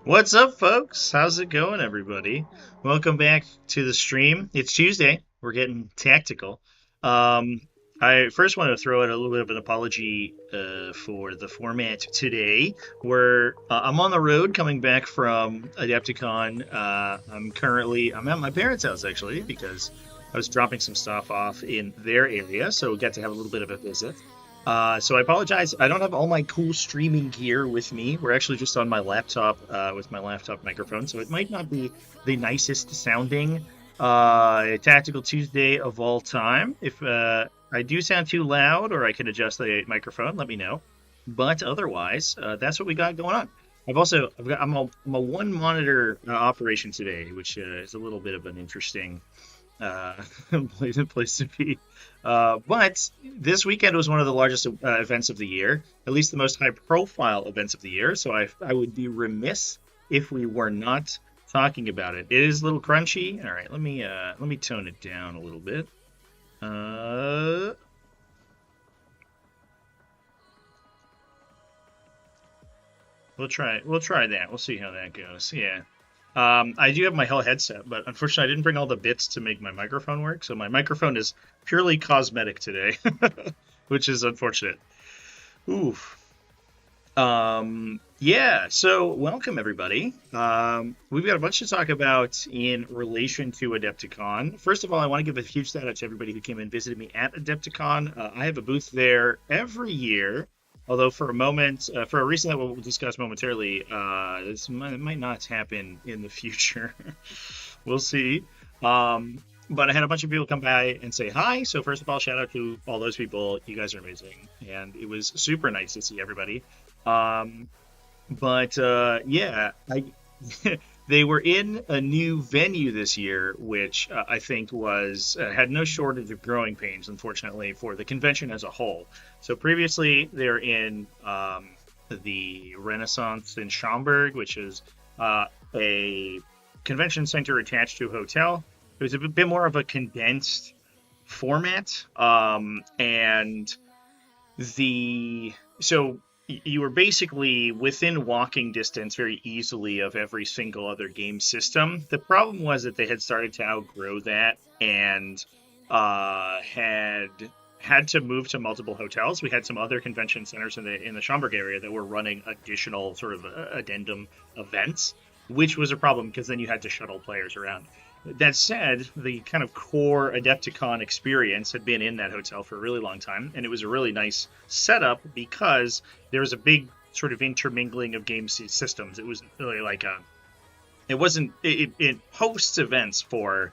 What's up, folks? How's it going, everybody? Welcome back to the stream. It's Tuesday. We're getting tactical. I first want to throw out a little bit of an apology for the format today. I'm on the road coming back from Adepticon. I'm at my parents' house, actually, because I was dropping some stuff off in their area, so we got to have a little bit of a visit. So I apologize. I don't have all my cool streaming gear with me. We're actually just on my laptop with my laptop microphone, so it might not be the nicest sounding Tactical Tuesday of all time. If I do sound too loud or I can adjust the microphone, let me know. But otherwise, that's what we got going on. I'm a one monitor operation today, which is a little bit of an interesting place to be. But this weekend was one of the largest events of the year, at least the most high-profile events of the year. So I would be remiss if we were not talking about it. It is a little crunchy. All right, let me tone it down a little bit. We'll try that. We'll see how that goes. Yeah. I do have my whole headset, but unfortunately I didn't bring all the bits to make my microphone work, so my microphone is purely cosmetic today, which is unfortunate. Oof. Yeah, so welcome everybody. We've got a bunch to talk about in relation to Adepticon. First of all, I want to give a huge shout out to everybody who came and visited me at Adepticon. I have a booth there every year. Although for a reason that we'll discuss momentarily, this might not happen in the future. We'll see. But I had a bunch of people come by and say hi. So first of all, shout out to all those people. You guys are amazing. And it was super nice to see everybody. Yeah, they were in a new venue this year, which I think had no shortage of growing pains, unfortunately, for the convention as a whole. So previously, they're in the Renaissance in Schaumburg, which is a convention center attached to a hotel. It was a bit more of a condensed format, so you were basically within walking distance very easily of every single other game system. The problem was that they had started to outgrow that and had to move to multiple hotels. We had some other convention centers in the Schaumburg area that were running additional sort of addendum events, which was a problem because then you had to shuttle players around. That said, the kind of core Adepticon experience had been in that hotel for a really long time, and it was a really nice setup because there was a big sort of intermingling of game systems. It was really like it hosts events for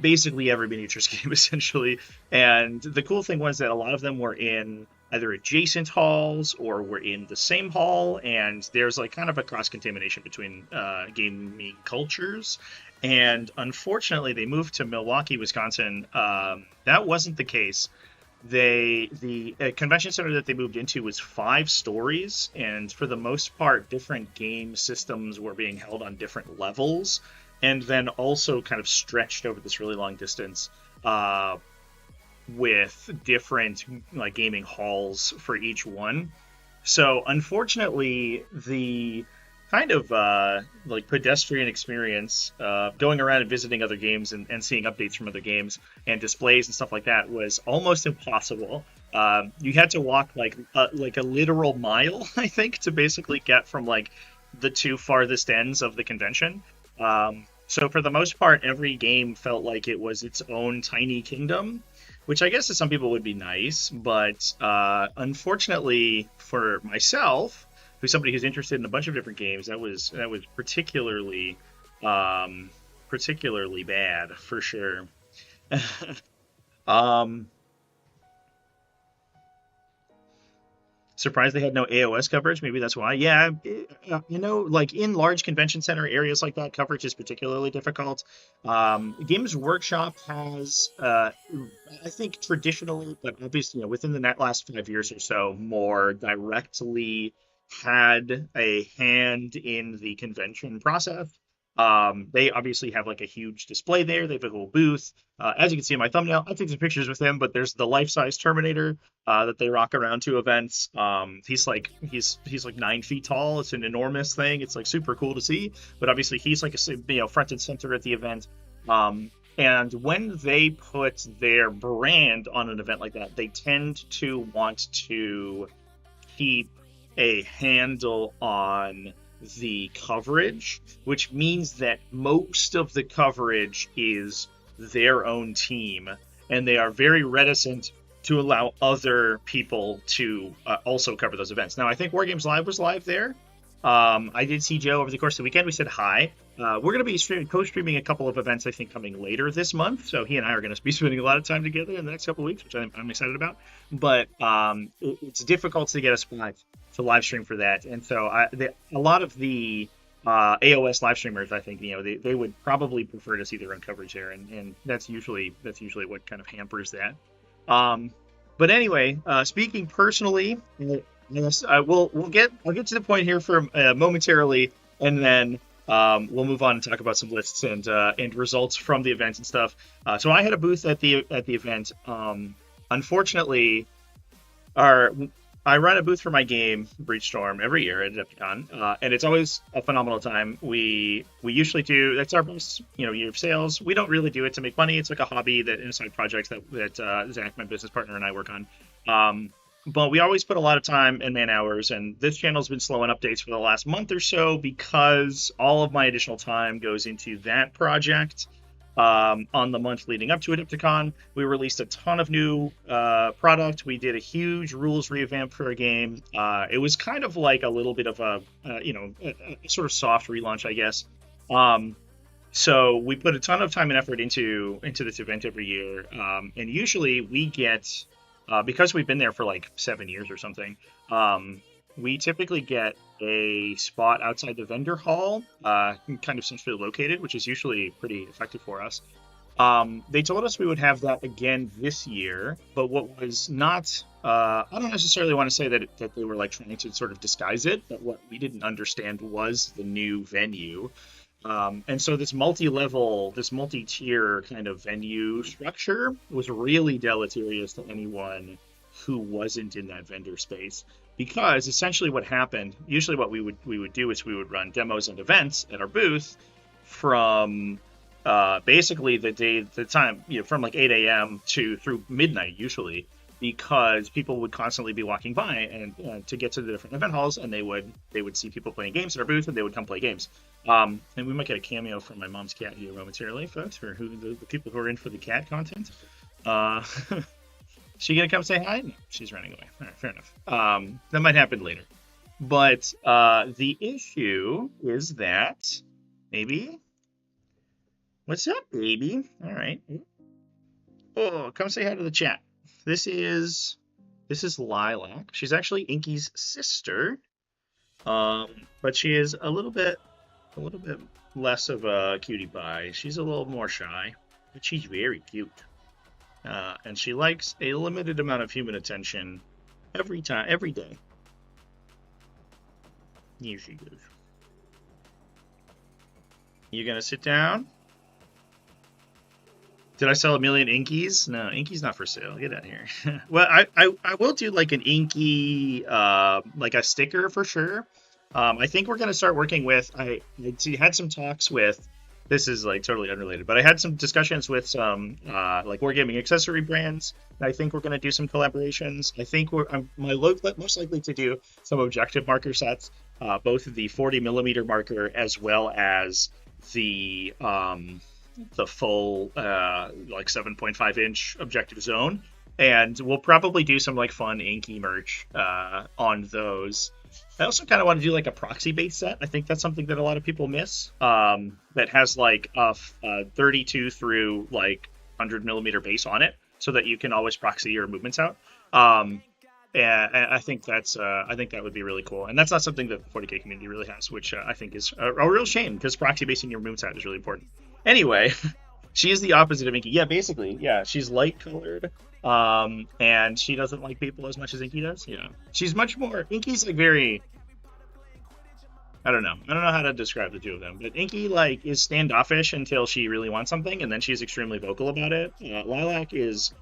basically every miniatures game, essentially. And the cool thing was that a lot of them were in either adjacent halls or were in the same hall, and there's like kind of a cross-contamination between gaming cultures. And unfortunately, they moved to Milwaukee, Wisconsin. That wasn't the case. The convention center that they moved into was 5 stories, and for the most part, different game systems were being held on different levels, and then also kind of stretched over this really long distance with different like gaming halls for each one. So unfortunately, the kind of like pedestrian experience going around and visiting other games and seeing updates from other games and displays and stuff like that was almost impossible. You had to walk like a literal mile, I think, to basically get from like the 2 farthest ends of the convention. So for the most part, every game felt like it was its own tiny kingdom, which I guess to some people would be nice, but unfortunately for myself, who's somebody who's interested in a bunch of different games, that was particularly bad for sure. um, Surprised they had no AOS coverage. Maybe that's why. Yeah, like in large convention center areas like that, coverage is particularly difficult. Games Workshop has, I think, traditionally, but obviously, within the last 5 years or so, more directly had a hand in the convention process. They obviously have like a huge display there. They have a little booth. As you can see in my thumbnail, I took some pictures with him, but there's the life-size Terminator that they rock around to events. He's like 9 feet tall. It's an enormous thing. It's like super cool to see. But obviously, he's like a front and center at the event. And when they put their brand on an event like that, they tend to want to keep a handle on the coverage, which means that most of the coverage is their own team, and they are very reticent to allow other people to also cover those events. Now, I think Wargames Live was live there. I did see Joe over the course of the weekend. We said hi. We're going to be co-streaming a couple of events, I think, coming later this month. So he and I are going to be spending a lot of time together in the next couple of weeks, which I'm excited about. But it's difficult to get a spot to live stream for that. And so a lot of the AOS live streamers, I think, they would probably prefer to see their own coverage there. And that's usually what kind of hampers that. But anyway, speaking personally, yes, I'll get to the point here for momentarily, and then we'll move on and talk about some lists and results from the event and stuff. So I had a booth at the event. Unfortunately, I run a booth for my game Breachstorm every year at Adepticon, and it's always a phenomenal time. We usually do, that's our best year of sales. We don't really do it to make money. It's like a hobby, that inside projects that Zach, my business partner, and I work on. But we always put a lot of time and man hours, and this channel's been slow on updates for the last month or so because all of my additional time goes into that project. On the month leading up to Adepticon, we released a ton of new product. We did a huge rules revamp for a game. It was kind of like a little bit of a sort of soft relaunch, I guess. So we put a ton of time and effort into this event every year, and usually we get, because we've been there for like 7 years or something, we typically get a spot outside the vendor hall, kind of centrally located, which is usually pretty effective for us. They told us we would have that again this year, but what was not, I don't necessarily want to say that they were like trying to sort of disguise it, but what we didn't understand was the new venue. And so this multi-level, this multi-tier kind of venue structure was really deleterious to anyone who wasn't in that vendor space. Because essentially what happened, usually what we would do is we would run demos and events at our booth from basically the time, from like 8 a.m. through midnight usually, because people would constantly be walking by and to get to the different event halls, and they would see people playing games at our booth, and they would come play games. And we might get a cameo from my mom's cat here momentarily, folks, for the people who are in for the cat content. She gonna come say hi? No, she's running away. All right, fair enough. That might happen later. But the issue is that maybe. What's up, baby? All right. Oh, come say hi to the chat. This is Lilac. She's actually Inky's sister, but she is a little bit a little bit less of a cutie pie. She's a little more shy, but she's very cute. And she likes a limited amount of human attention every day. Here she goes. You gonna sit down? Did I sell 1 million Inkies? No, Inky's not for sale. Get out of here. Well, I will do like an Inky, like a sticker for sure. I think we're gonna start working with. I had some talks with. This is like totally unrelated, but I had some discussions with some like wargaming accessory brands. I think we're gonna do some collaborations. I think I'm most likely to do some objective marker sets, both the 40mm marker as well as the full like 7.5 inch objective zone, and we'll probably do some like fun Inky merch on those. I also kind of want to do like a proxy base set. I think that's something that a lot of people miss, that has like a 32 through like 100mm base on it, so that you can always proxy your movements out. And I think that would be really cool, and that's not something that the 40k community really has, which I think is a real shame, because proxy basing your movements out is really important. Anyway, she is the opposite of Inky. Yeah, basically, yeah, she's light colored, and she doesn't like people as much as Inky does. Yeah, she's much more. Inky's like very. I don't know how to describe the two of them, but Inky like is standoffish until she really wants something, and then she's extremely vocal about it. Lilac is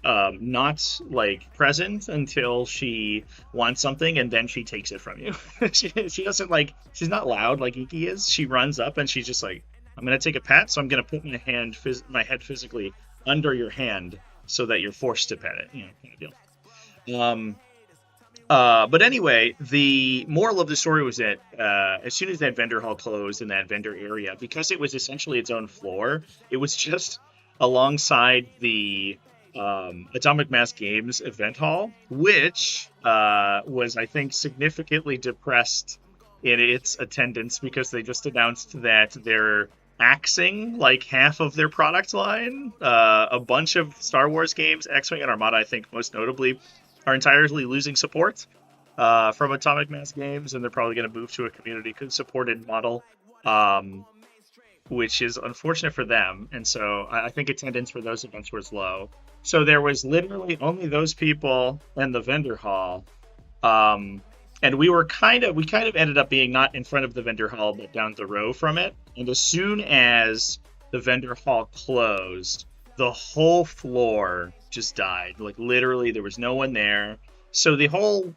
not like present until she wants something, and then she takes it from you. she doesn't like. She's not loud like Inky is. She runs up and she's just like, I'm gonna take a pat, so I'm gonna put my head physically under your hand so that you're forced to pet it, kind of deal. But anyway, the moral of the story was that as soon as that vendor hall closed in that vendor area, because it was essentially its own floor, it was just alongside the Atomic Mass Games event hall, which was, I think, significantly depressed in its attendance because they just announced that they're axing like half of their product line. A bunch of Star Wars games, X-Wing and Armada, I think most notably, are entirely losing support from Atomic Mass Games, and they're probably going to move to a community-supported model, which is unfortunate for them. And so I think attendance for those events was low. So there was literally only those people in the vendor hall. And we kind of ended up being not in front of the vendor hall, but down the row from it. And as soon as the vendor hall closed, the whole floor just died. Like literally, there was no one there. So the whole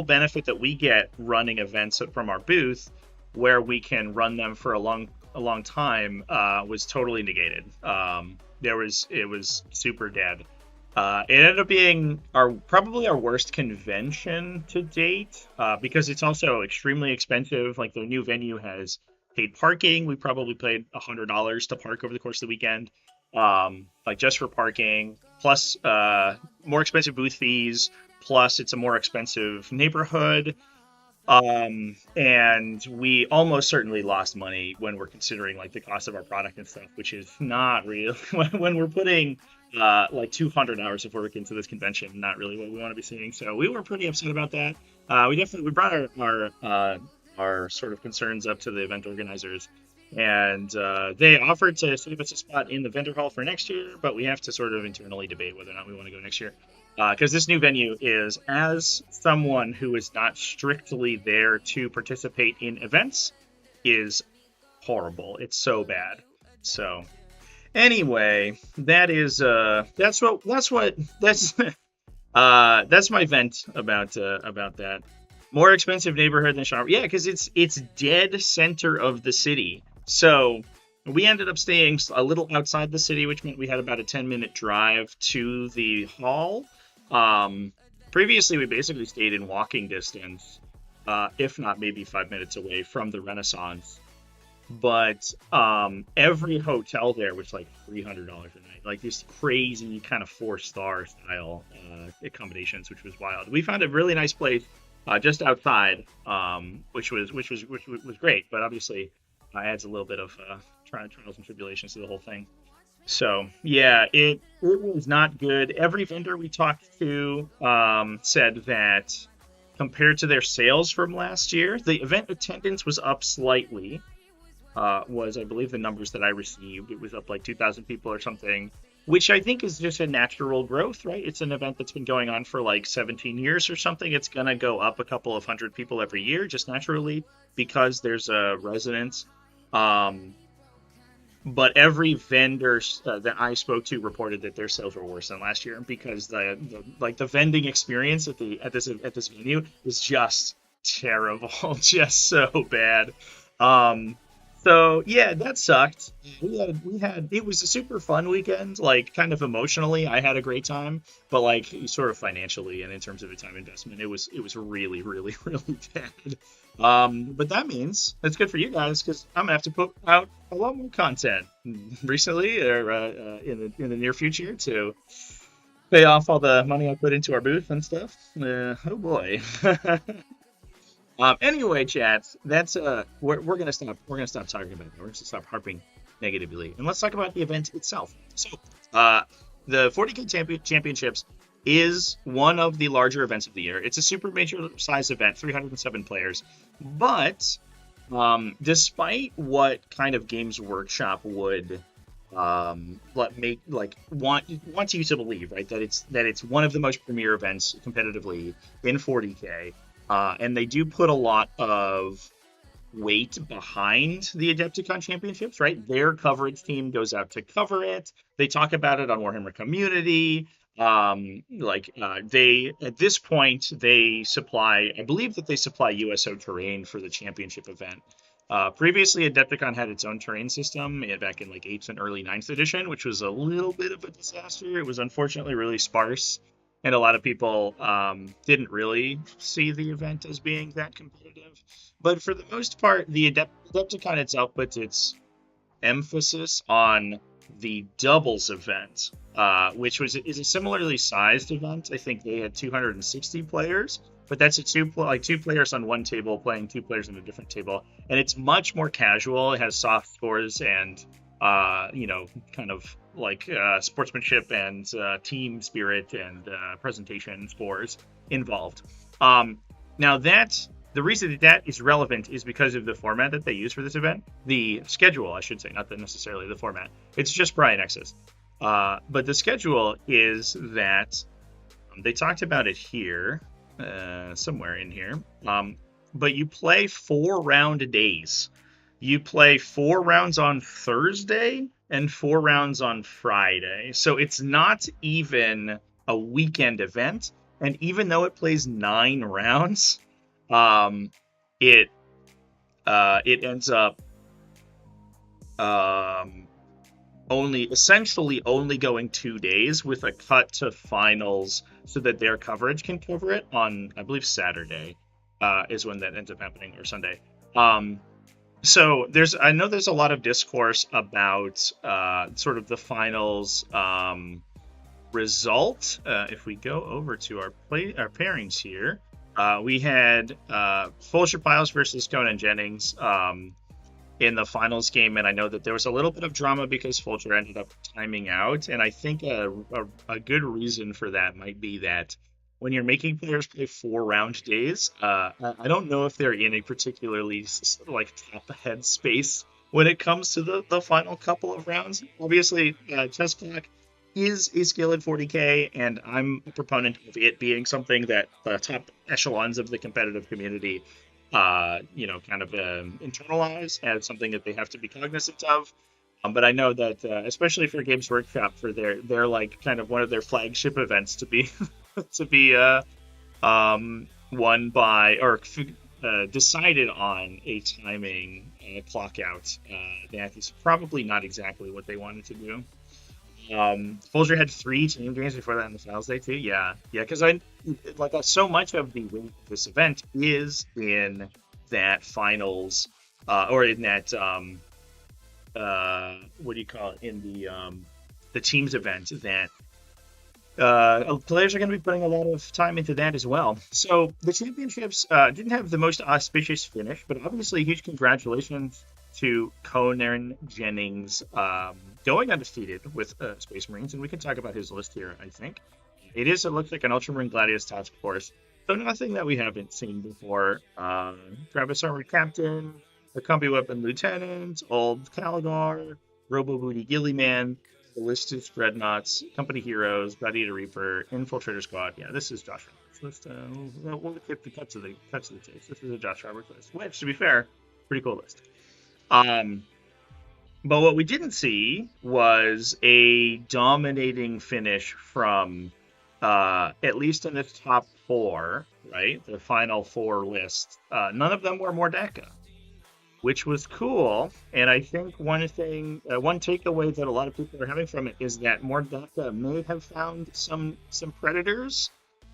benefit that we get running events from our booth, where we can run them for a long time, was totally negated. It was super dead. It ended up being probably our worst convention to date, because it's also extremely expensive. Like the new venue has paid parking. We probably paid $100 to park over the course of the weekend, like just for parking, plus more expensive booth fees, plus it's a more expensive neighborhood. And we almost certainly lost money when we're considering like the cost of our product and stuff, which is not real. When we're putting like 200 hours of work into this convention, not really what we want to be seeing. So we were pretty upset about that. We brought our sort of concerns up to the event organizers, and they offered to save us a spot in the vendor hall for next year, but we have to sort of internally debate whether or not we want to go next year. Because this new venue is, as someone who is not strictly there to participate in events, is horrible. It's so bad. So anyway, that's my vent about that. More expensive neighborhood than Charlotte. Yeah, because it's dead center of the city. So we ended up staying a little outside the city, which meant we had about a 10-minute drive to the hall. Previously, we basically stayed in walking distance, if not maybe 5 minutes away from the Renaissance. But every hotel there was like $300 a night, like these crazy kind of 4-star style accommodations, which was wild. We found a really nice place just outside, which was great, but obviously adds a little bit of trials and tribulations to the whole thing. So yeah, it was not good. Every vendor we talked to said that compared to their sales from last year, the event attendance was up slightly, was, I believe, the numbers that I received. It was up like 2,000 people or something, which I think is just a natural growth, right? It's an event that's been going on for like 17 years or something. It's going to go up a couple of hundred people every year, just naturally, because there's a resonance. But every vendor that I spoke to reported that their sales were worse than last year because the vending experience at this venue was just terrible, just so bad. So yeah, that sucked. We had it was a super fun weekend, like kind of emotionally, I had a great time, but like sort of financially and in terms of a time investment, it was really, really, really bad. But that means it's good for you guys because I'm gonna have to put out a lot more content recently or in the near future to pay off all the money I put into our booth and stuff. Oh boy. Anyway, chats, that's we're gonna stop talking about it. We're gonna stop harping negatively, and let's talk about the event itself. So, the 40k championships is one of the larger events of the year. It's a super major size event, 307 players, but despite what kind of Games Workshop would want you to believe, right, that it's one of the most premier events competitively in 40k. And they do put a lot of weight behind the Adepticon Championships, right? Their coverage team goes out to cover it. They talk about it on Warhammer Community. They at this point they supply, I believe that they supply USO terrain for the championship event. Previously, Adepticon had its own terrain system back in like 8th and early 9th edition, which was a little bit of a disaster. It was unfortunately really sparse. And a lot of people didn't really see the event as being that competitive. But for the most part, the Adepticon itself puts its emphasis on the doubles event, which is a similarly sized event. I think they had 260 players, but that's two players on one table playing two players on a different table. And it's much more casual. It has soft scores and kind of like sportsmanship and team spirit and presentation scores involved. Now the reason that is relevant is because of the format that they use for this event. The schedule, I should say, not necessarily the format. It's just Brian X's. But the schedule is that they talked about it here, somewhere in here. But you play 4-round days. You play 4 rounds on Thursday and 4 rounds on Friday. So it's not even a weekend event. And even though it plays 9 rounds, it ends up essentially only going 2 days with a cut to finals so that their coverage can cover it on, I believe, Saturday is when that ends up happening, or Sunday. So I know there's a lot of discourse about sort of the finals result. If we go over to our pairings here, we had Folger Piles versus Conan Jennings in the finals game, and I know that there was a little bit of drama because Folger ended up timing out, and I think a good reason for that might be that when you're making players play 4-round days, I don't know if they're in a particularly like top headspace when it comes to the final couple of rounds. Obviously, chess clock is a skill in 40k, and I'm a proponent of it being something that the top echelons of the competitive community, kind of internalize as something that they have to be cognizant of. But I know that, especially for Games Workshop, for their like kind of one of their flagship events to be won by or decided on a timing clock out, that is probably not exactly what they wanted to do. Folger had 3 team games before that in the finals day too. Yeah, because so much of the win of this event is in that finals, or in that what do you call it, in the teams event, that players are going to be putting a lot of time into that as well. So the championships didn't have the most auspicious finish, but obviously huge congratulations to Conan Jennings going undefeated with Space Marines, and we can talk about his list here, I think. It looks like an Ultramarine Gladius Taskforce, so nothing that we haven't seen before. Travis Armored Captain, the Combi Weapon Lieutenant, Old Calgar, Robo Booty Gillyman, Ballistic Dreadnoughts, Company Heroes, Gladiator Reaper, Infiltrator Squad. Yeah, this is Josh Roberts' list. We'll get the cuts of the chase. This is a Josh Roberts list, which, to be fair, pretty cool list. But what we didn't see was a dominating finish from at least in the top 4, right? The final 4 lists. None of them were Mordaka, which was cool. And I think one takeaway that a lot of people are having from it is that Mordaka may have found some predators.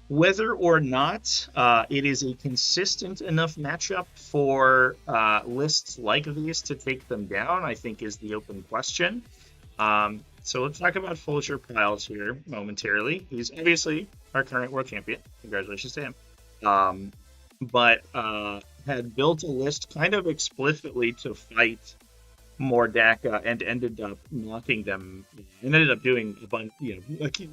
Whether or not it is a consistent enough matchup for lists like these to take them down, I think is the open question. So let's talk about Fulcher Piles here momentarily. He's obviously our current world champion. Congratulations to him. But had built a list kind of explicitly to fight Mordaka and ended up knocking doing a bunch,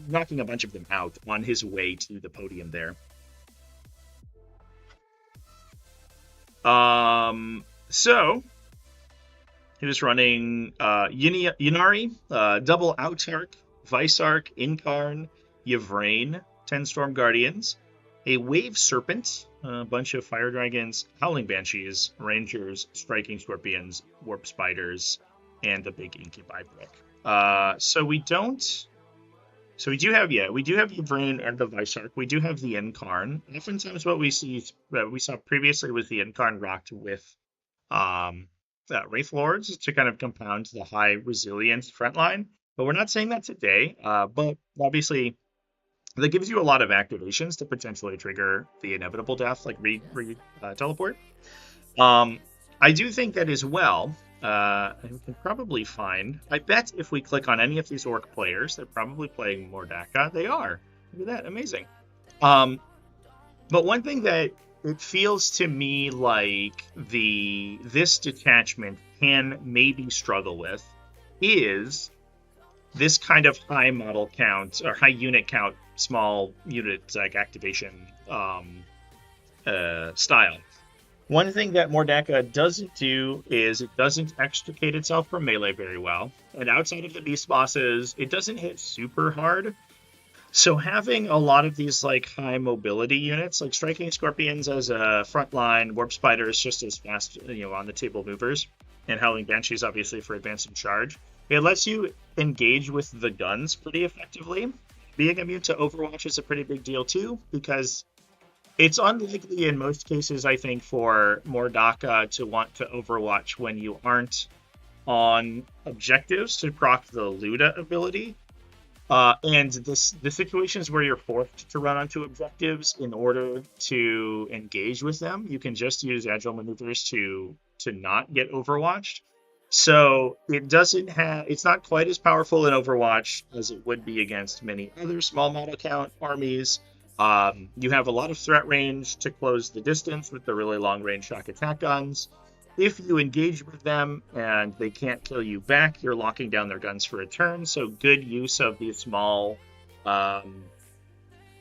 knocking a bunch of them out on his way to the podium there. So he was running Ynnari, double Outarch, Vicearch, Incarn, Yvrain, 10 Storm Guardians, a Wave Serpent, a bunch of Fire Dragons, Howling Banshees, Rangers, Striking Scorpions, Warp Spiders, and a big Incubi brick. So we do have Yvrain and the Vicearch. We do have the Incarn. Oftentimes what we saw previously was the Incarn rocked with Wraith Lords to kind of compound the high resilience frontline. But we're not saying that today. But obviously that gives you a lot of activations to potentially trigger the inevitable death, like teleport. I do think that as well. We can probably find. I bet if we click on any of these orc players, they're probably playing Mordaka. They are. Look at that, amazing. But one thing that it feels to me like this detachment can maybe struggle with is this kind of high model count or high unit count, small unit like activation style. One thing that Mordaka doesn't do is it doesn't extricate itself from melee very well, and outside of the beast bosses, it doesn't hit super hard. So having a lot of these like high mobility units, like Striking Scorpions as a frontline, Warp Spiders just as fast, on the table movers, and Howling Banshees obviously for advance and charge, it lets you engage with the guns pretty effectively. Being immune to Overwatch is a pretty big deal too, because it's unlikely in most cases, I think, for Mordaka to want to Overwatch when you aren't on objectives to proc the Luda ability. And the situations where you're forced to run onto objectives in order to engage with them, you can just use agile maneuvers to not get Overwatched. So it's not quite as powerful in Overwatch as it would be against many other small model count armies. You have a lot of threat range to close the distance with the really long range shock attack guns. If you engage with them and they can't kill you back, you're locking down their guns for a turn. So good use of these small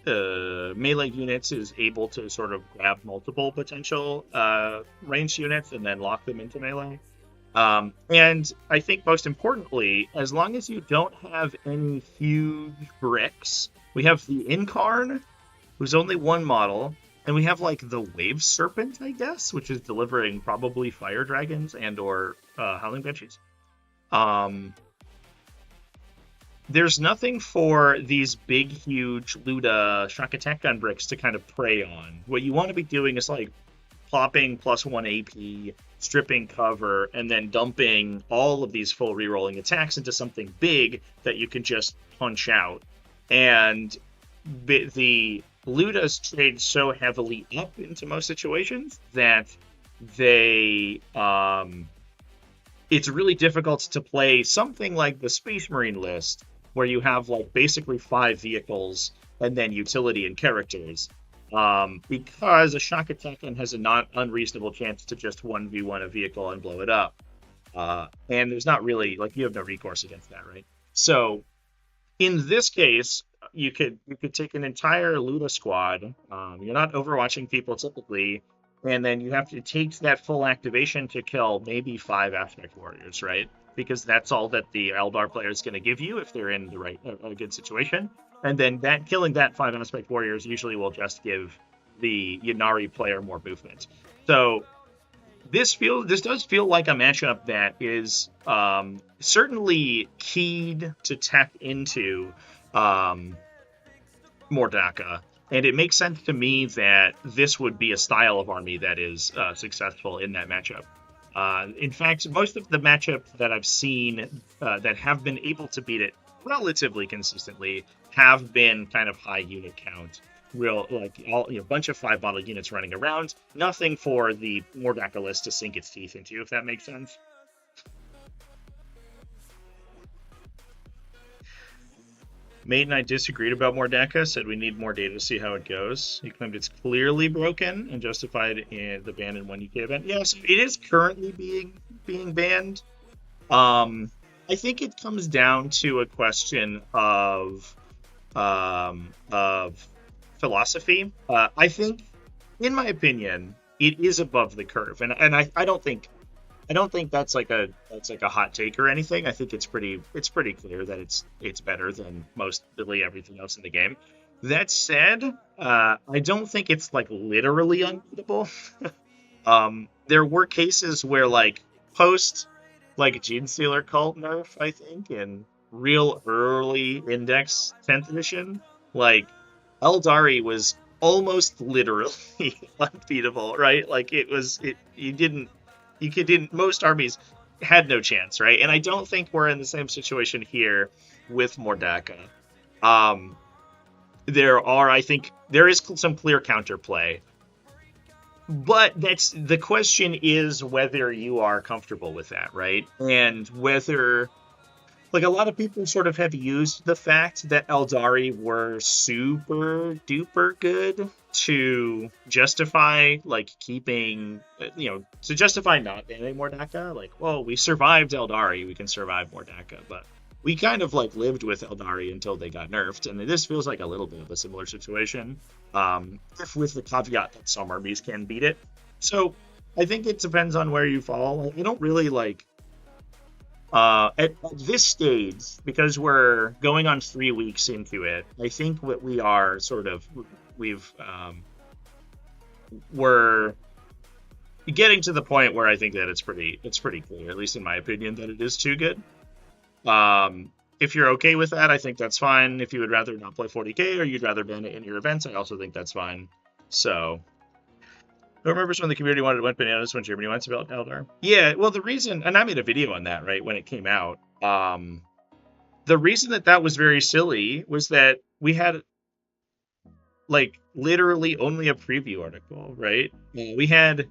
melee units is able to sort of grab multiple potential ranged units and then lock them into melee. And I think most importantly, as long as you don't have any huge bricks, we have the Incarn, who's only one model, and we have like the Wave Serpent, I guess, which is delivering probably Fire Dragons and or Howling Banshees. There's nothing for these big, huge Luda shock attack gun bricks to kind of prey on. What you want to be doing is like plopping +1 AP, stripping cover, and then dumping all of these full rerolling attacks into something big that you can just punch out. And the Ludas trade so heavily up into most situations that it's really difficult to play something like the Space Marine list, where you have like basically 5 vehicles and then utility and characters. Because a shock attack has a not unreasonable chance to just 1v1 a vehicle and blow it up. And there's not really, like, you have no recourse against that, right? So in this case, you could take an entire Luda squad. You're not overwatching people typically. and then you have to take that full activation to kill maybe 5 Aspect Warriors, right? Because that's all that the Eldar player is going to give you if they're in the a good situation. And then killing that 5 Aspect Warriors usually will just give the Ynnari player more movement. So this does feel like a matchup that is certainly keyed to tap into Mordaka, and it makes sense to me that this would be a style of army that is successful in that matchup. In fact, most of the matchups that I've seen that have been able to beat it relatively consistently have been kind of high unit count. A bunch of 5 model units running around. Nothing for the Mordaka list to sink its teeth into, if that makes sense. Mate and I disagreed about Mordaka, said we need more data to see how it goes. He claimed it's clearly broken and justified in the ban in one UK event. Yes, it is currently being banned. I think it comes down to a question of philosophy. I think, in my opinion, it is above the curve, and I don't think that's like a hot take or anything. I think it's pretty clear that it's better than mostly everything else in the game. That said, I don't think it's like literally unbeatable. There were cases where like post like Genestealer Cult nerf, I think, in real early Index 10th edition, like Aeldari was almost literally unbeatable, right? Like most armies had no chance, right? And I don't think we're in the same situation here with Mordaka. There is some clear counterplay, but the question is whether you are comfortable with that, right? And whether, like, a lot of people sort of have used the fact that Aeldari were super duper good to justify, like, to justify not banning Mordaka. Like, well, we survived Aeldari, we can survive Mordaka, but we kind of, like, lived with Aeldari until they got nerfed, and this feels like a little bit of a similar situation, if with the caveat that some armies can beat it. So, I think it depends on where you fall. I don't really, like, at this stage, because we're going on 3 weeks into it, I think what we are we're getting to the point where I think that it's pretty clear, at least in my opinion, that it is too good. If you're okay with that, I think that's fine. If you would rather not play 40k or you'd rather ban it in your events, I also think that's fine. So, who remembers when the community went bananas when Germany went to Eldar? Yeah, well, the reason, and I made a video on that, right, when it came out. The reason that was very silly was that we had, like, literally only a preview article, right? We had,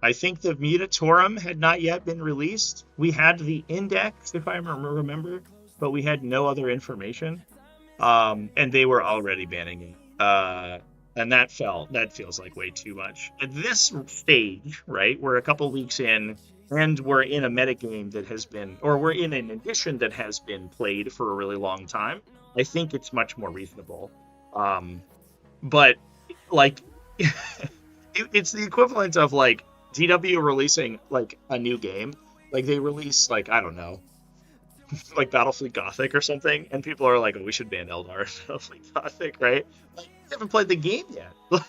I think the Mutatorum had not yet been released. We had the index, if I remember, but we had no other information. And they were already banning it. And that feels like way too much. At this stage, right, we're a couple weeks in, and we're in a metagame that has been, or we're in an edition that has been played for a really long time. I think it's much more reasonable. But, like, it's the equivalent of, like, DW releasing, like, a new game. Like, they release, like, I don't know, like Battlefleet Gothic or something, and people are like, oh, we should ban Eldar Battlefleet Gothic, right? Like, we haven't played the game yet. We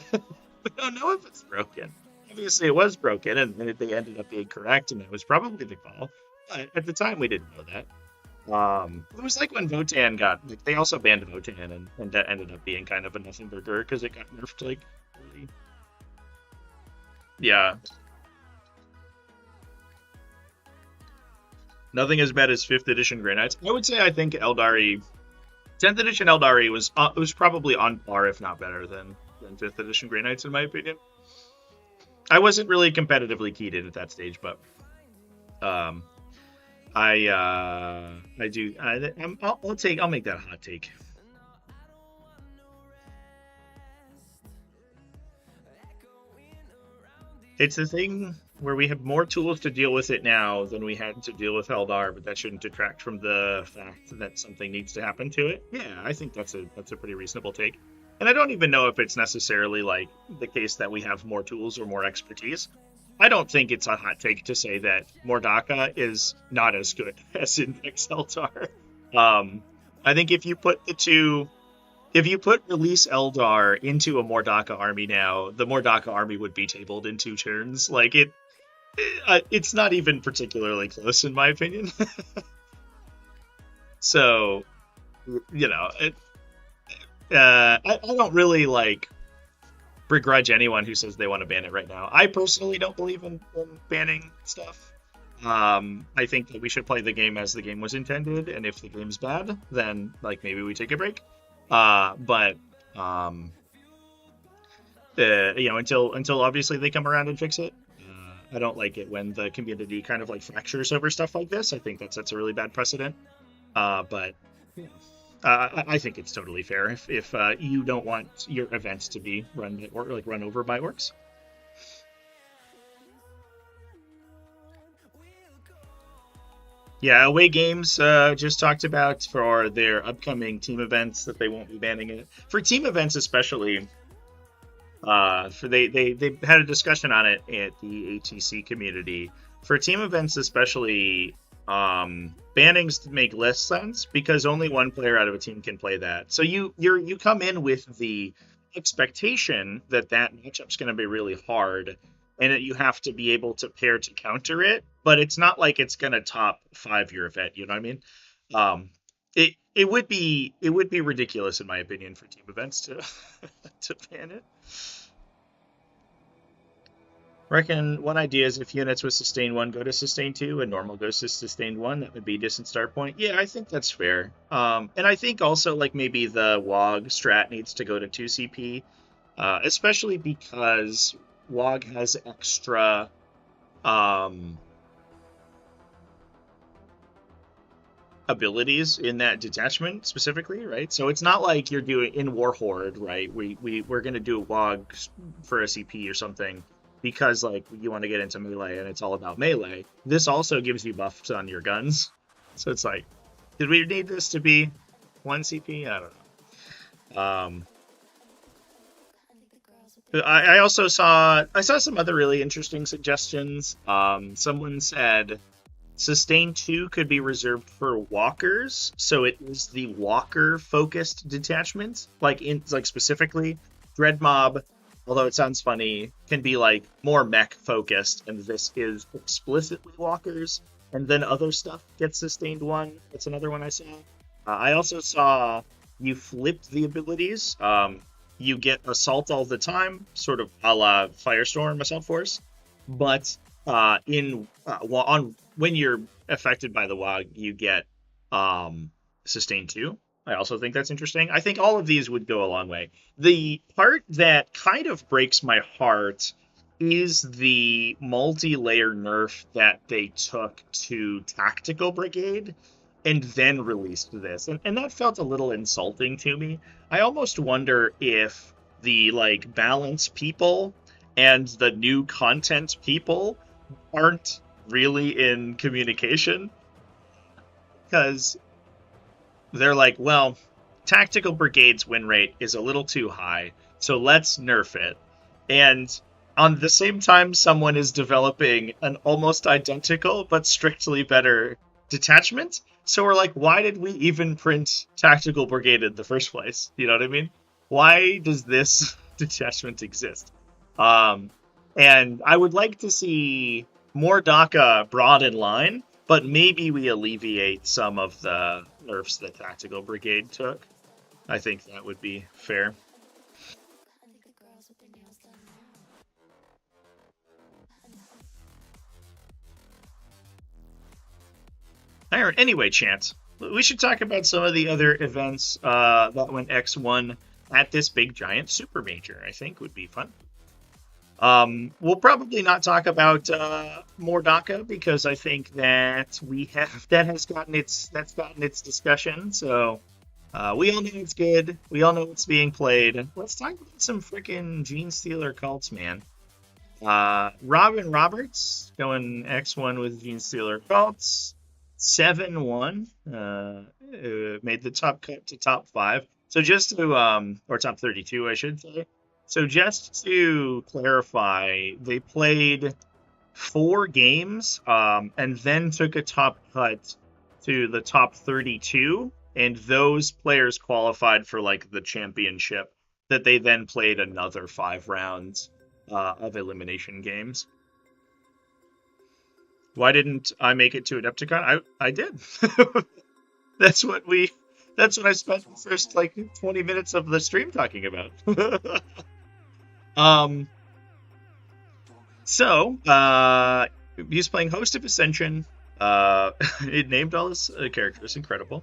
don't know if it's broken. Obviously, it was broken, and they ended up being correct, and it was probably the call. But at the time, we didn't know that. It was like when Votann like, they also banned Votann, and that ended up being kind of a nothing burger because it got nerfed, like, early. Yeah. Nothing as bad as 5th edition Grey Knights. I would say I think Aeldari, 10th edition Aeldari was probably on par, if not better, than 5th edition Grey Knights, in my opinion. I wasn't really competitively keyed in at that stage, but I'll make that a hot take. It's the thing where we have more tools to deal with it now than we had to deal with Eldar, but that shouldn't detract from the fact that something needs to happen to it. Yeah, I think that's a pretty reasonable take. and I don't even know if it's necessarily like the case that we have more tools or more expertise. I don't think it's a hot take to say that Mordaka is not as good as Index Eldar. I think if you put Release Eldar into a Mordaka army now, the Mordaka army would be tabled in 2 turns. Like it's not even particularly close in my opinion. So, you know, I don't really like begrudge anyone who says they want to ban it right now. I personally don't believe in banning stuff. I think that we should play the game as the game was intended, and if the game's bad, then like maybe we take a break. But you know, until obviously they come around and fix it. I don't like it when the community kind of like fractures over stuff like this. I think that sets a really bad precedent. But I think it's totally fair if you don't want your events to be run over by orcs. Yeah, Away Games just talked about for their upcoming team events that they won't be banning it. For team events especially, they had a discussion on it at the ATC community. For team events especially, bannings make less sense because only one player out of a team can play that. So you come in with the expectation that matchup's going to be really hard, and that you have to be able to pair to counter it, but it's not like it's going to top 5 your event, you know what I mean? It would be ridiculous in my opinion for team events to to ban it. Reckon one idea is if units with sustain 1 go to sustain 2 and normal goes to sustain 1, that would be a decent start point. Yeah, I think that's fair. And I think also like maybe the WOG strat needs to go to 2 CP, especially because WOG has extra abilities in that detachment specifically, right? So it's not like you're doing in Warhorde, right? We're gonna do a WOG for a CP or something because like you want to get into melee and it's all about melee. This also gives you buffs on your guns, so it's like, did we need this to be 1 CP? I don't know. I also saw some other really interesting suggestions. Someone said sustain 2 could be reserved for walkers, so it is the walker focused detachment, like specifically Dread Mob, although it sounds funny, can be like more mech focused, and this is explicitly walkers, and then other stuff gets sustained 1. That's another one I saw. I also saw you flipped the abilities. You get assault all the time, sort of a la Firestorm Assault Force, but when you're affected by the WOG, you get sustain 2. I also think that's interesting. I think all of these would go a long way. The part that kind of breaks my heart is the multi-layer nerf that they took to Tactical Brigade and then released this. And that felt a little insulting to me. I almost wonder if the like balance people and the new content people aren't really in communication, because they're like, well, Tactical Brigade's win rate is a little too high, so let's nerf it. And on the same time, someone is developing an almost identical but strictly better detachment. So we're like, why did we even print Tactical Brigade in the first place? You know what I mean? Why does this detachment exist? And I would like to see more DACA brought in line, but maybe we alleviate some of the nerfs that Tactical Brigade took. I think that would be fair. Alright, anyway, Chance, we should talk about some of the other events that went X1 at this big giant super major. I think would be fun. We'll probably not talk about more DACA because I think that that's gotten its discussion. So we all know it's good. We all know it's being played. Let's talk about some freaking Genestealer Cults, man. Robin Roberts going X1 with Genestealer Cults. 7-1, made the top cut to top 5. So just to, or top 32, I should say. So just to clarify, they played 4 games, and then took a top cut to the top 32, and those players qualified for like the championship. That they then played another 5 rounds of elimination games. Why didn't I make it to Adepticon? I did. That's what we. That's what I spent the first like 20 minutes of the stream talking about. He's playing Host of Ascension. It named all his characters. Incredible.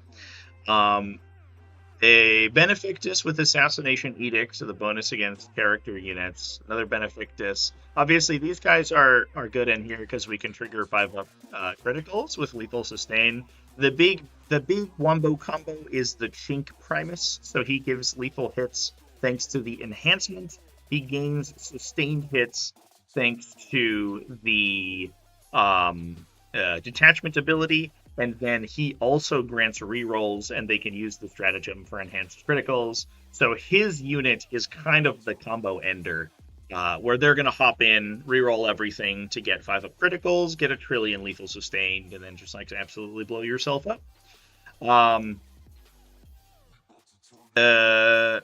A Benefactus with Assassination Edict, so the bonus against character units. Another Benefactus. Obviously, these guys are good in here because we can trigger 5-up criticals with lethal sustain. The big wombo combo is the Chink Primus, so he gives lethal hits thanks to the enhancement. He gains sustained hits thanks to the detachment ability, and then he also grants rerolls, and they can use the stratagem for enhanced criticals. So his unit is kind of the combo ender, where they're going to hop in, reroll everything to get 5-up criticals, get a trillion lethal sustained, and then just like absolutely blow yourself up.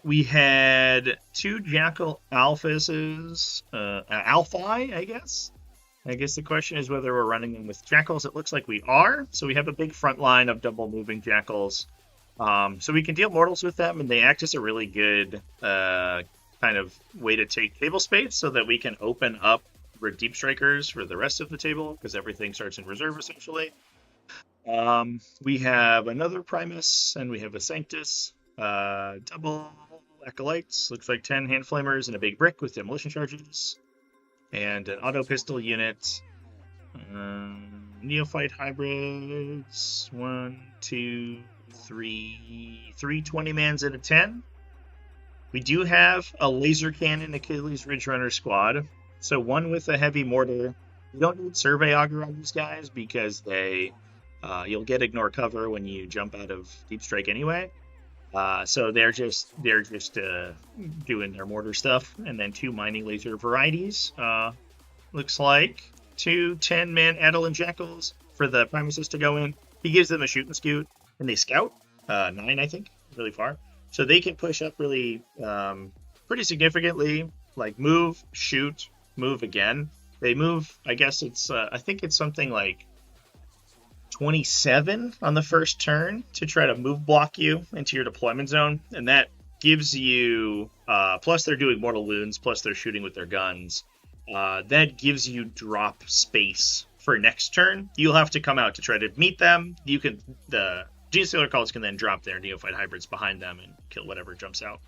We had 2 Jackal Alphas, Alphi, I guess. I guess the question is whether we're running them with Jackals. It looks like we are. So we have a big front line of double moving Jackals. So we can deal mortals with them, and they act as a really good kind of way to take table space so that we can open up Deep Strikers for the rest of the table, because everything starts in reserve, essentially. We have another Primus, and we have a Sanctus. Double Acolytes. Looks like 10 Hand Flamers and a big brick with demolition charges. And an auto pistol unit. Neophyte hybrids. 1, 2, 3. 3 20-mans at a 10. We do have a laser cannon Achilles Ridge Runner squad. So one with a heavy mortar. You don't need survey auger on these guys because they you'll get ignore cover when you jump out of Deep Strike anyway. So they're just doing their mortar stuff, and then 2 mining laser varieties. Looks like 2 10-man Adelan Jackals for the Primuses to go in. He gives them a shoot and scoot, and they scout 9, I think, really far. So they can push up really pretty significantly, like move, shoot, move again. They move. I guess it's I think it's something like 27 on the first turn to try to move block you into your deployment zone, and that gives you plus they're doing mortal wounds, plus they're shooting with their guns. That gives you drop space for next turn. You'll have to come out to try to meet them. The Genestealer Cults can then drop their Neophyte hybrids behind them and kill whatever jumps out.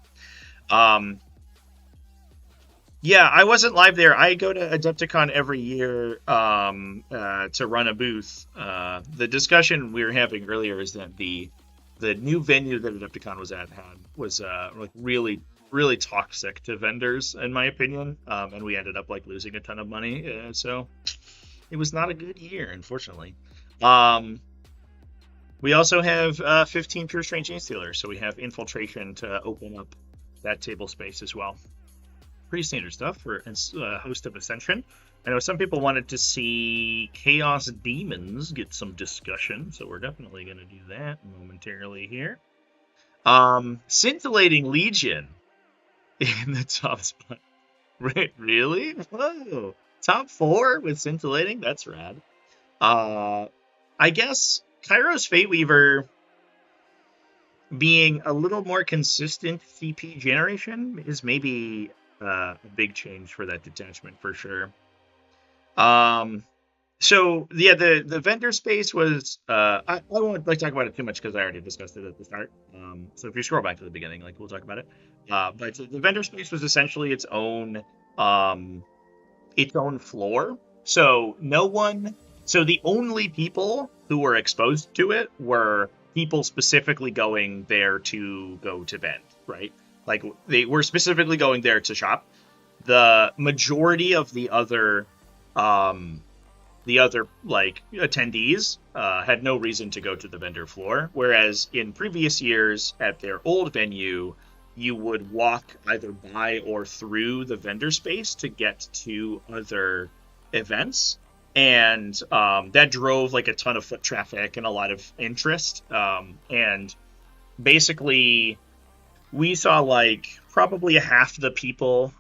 Yeah, I wasn't live there. I go to Adepticon every year to run a booth. The discussion we were having earlier is that the new venue that Adepticon was like really, really toxic to vendors, in my opinion, and we ended up like losing a ton of money. So it was not a good year, unfortunately. We also have 15 Pure Strange Genestealers, so we have infiltration to open up that table space as well. Pretty standard stuff for a Host of Ascension. I know some people wanted to see Chaos Demons get some discussion, so we're definitely going to do that momentarily here. Scintillating Legion in the top spot. Really? Whoa. Top 4 with Scintillating? That's rad. I guess Kairos Fateweaver being a little more consistent CP generation is maybe a big change for that detachment for sure. So yeah, the vendor space was I won't like talk about it too much because I already discussed it at the start. So if you scroll back to the beginning, like we'll talk about it. But the vendor space was essentially its own floor. So the only people who were exposed to it were people specifically going there to go to vend, right? Like, they were specifically going there to shop. The majority of the other the other like attendees had no reason to go to the vendor floor, whereas in previous years at their old venue, you would walk either by or through the vendor space to get to other events, and that drove like a ton of foot traffic and a lot of interest, and basically we saw like probably half the people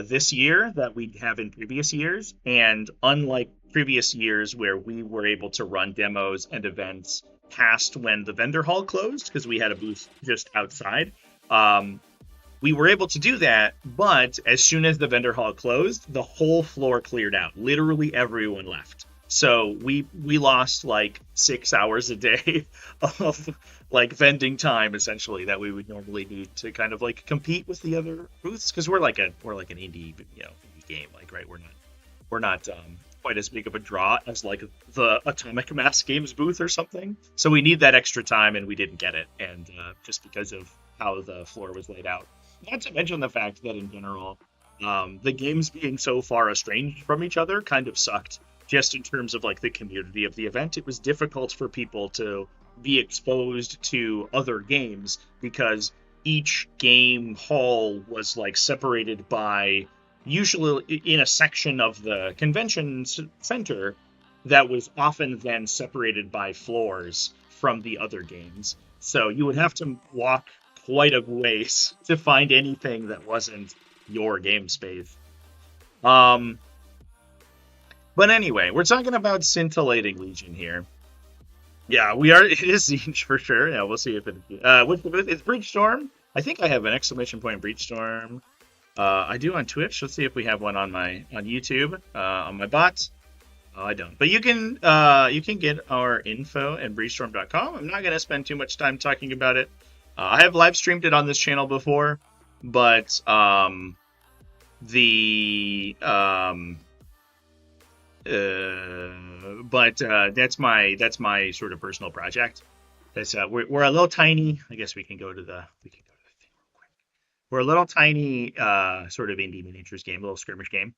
this year that we have in previous years. And unlike previous years where we were able to run demos and events past when the vendor hall closed, because we had a booth just outside, we were able to do that. But as soon as the vendor hall closed, the whole floor cleared out. Literally everyone left. So we lost like 6 hours a day of like vending time, essentially, that we would normally need to kind of like compete with the other booths, because we're like an indie, indie game, like, right? We're not quite as big of a draw as like the Atomic Mass Games booth or something. So we need that extra time, and we didn't get it, and just because of how the floor was laid out. Not to mention the fact that in general, the games being so far estranged from each other kind of sucked. Just in terms of like the community of the event, it was difficult for people to be exposed to other games because each game hall was like separated by, usually in a section of the convention center that was often then separated by floors from the other games. So you would have to walk quite a ways to find anything that wasn't your game space. But anyway, we're talking about Scintillating Legion here. Yeah, we are. It is Zinj for sure. Yeah, we'll see if it. It's Breachstorm. I think I have an exclamation point Breachstorm. I do on Twitch. Let's see if we have one on YouTube on my bot. I don't. But you can get our info at breachstorm.com. I'm not going to spend too much time talking about it. I have live streamed it on this channel before, but that's my sort of personal project. That's we're a little tiny. I guess we can go to the thing real quick. We're a little tiny sort of indie miniatures game, a little skirmish game,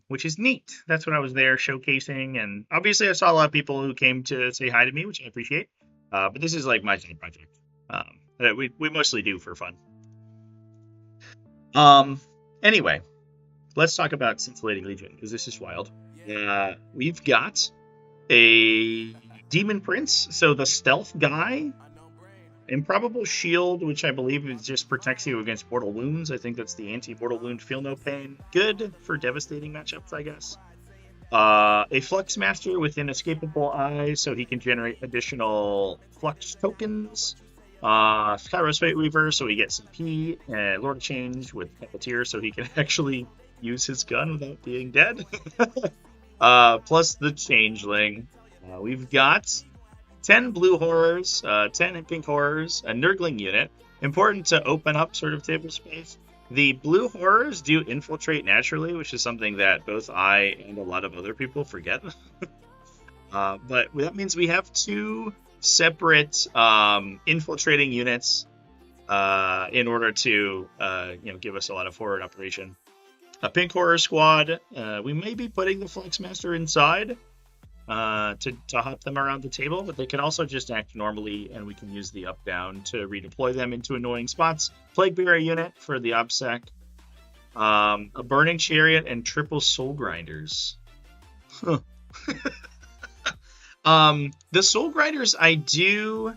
which is neat. That's what I was there showcasing, and obviously I saw a lot of people who came to say hi to me, which I appreciate. But this is like my side project that we mostly do for fun. Anyway, let's talk about Scintillating Legion, because this is wild. We've got a Demon Prince, so the stealth guy, Improbable Shield, which I believe just protects you against mortal wounds. I think that's the anti-mortal wound, feel no pain. Good for devastating matchups, I guess. A Flux Master with Inescapable Eye, so he can generate additional Flux tokens. Kairos Fate Weaver, so he gets CP. And Lord of Change with Puppeteer, so he can actually use his gun without being dead. Plus the Changeling. We've got 10 blue horrors, 10 pink horrors, a Nurgling unit. Important to open up sort of table space. The blue horrors do infiltrate naturally, which is something that both I and a lot of other people forget. But that means we have 2 separate infiltrating units in order to give us a lot of forward operation. A pink horror squad. We may be putting the Flux Master inside to hop them around the table, but they can also just act normally, and we can use the up down to redeploy them into annoying spots. Plague Bearer unit for the OBSEC. A Burning Chariot and triple Soul Grinders. Huh. The Soul Grinders, I do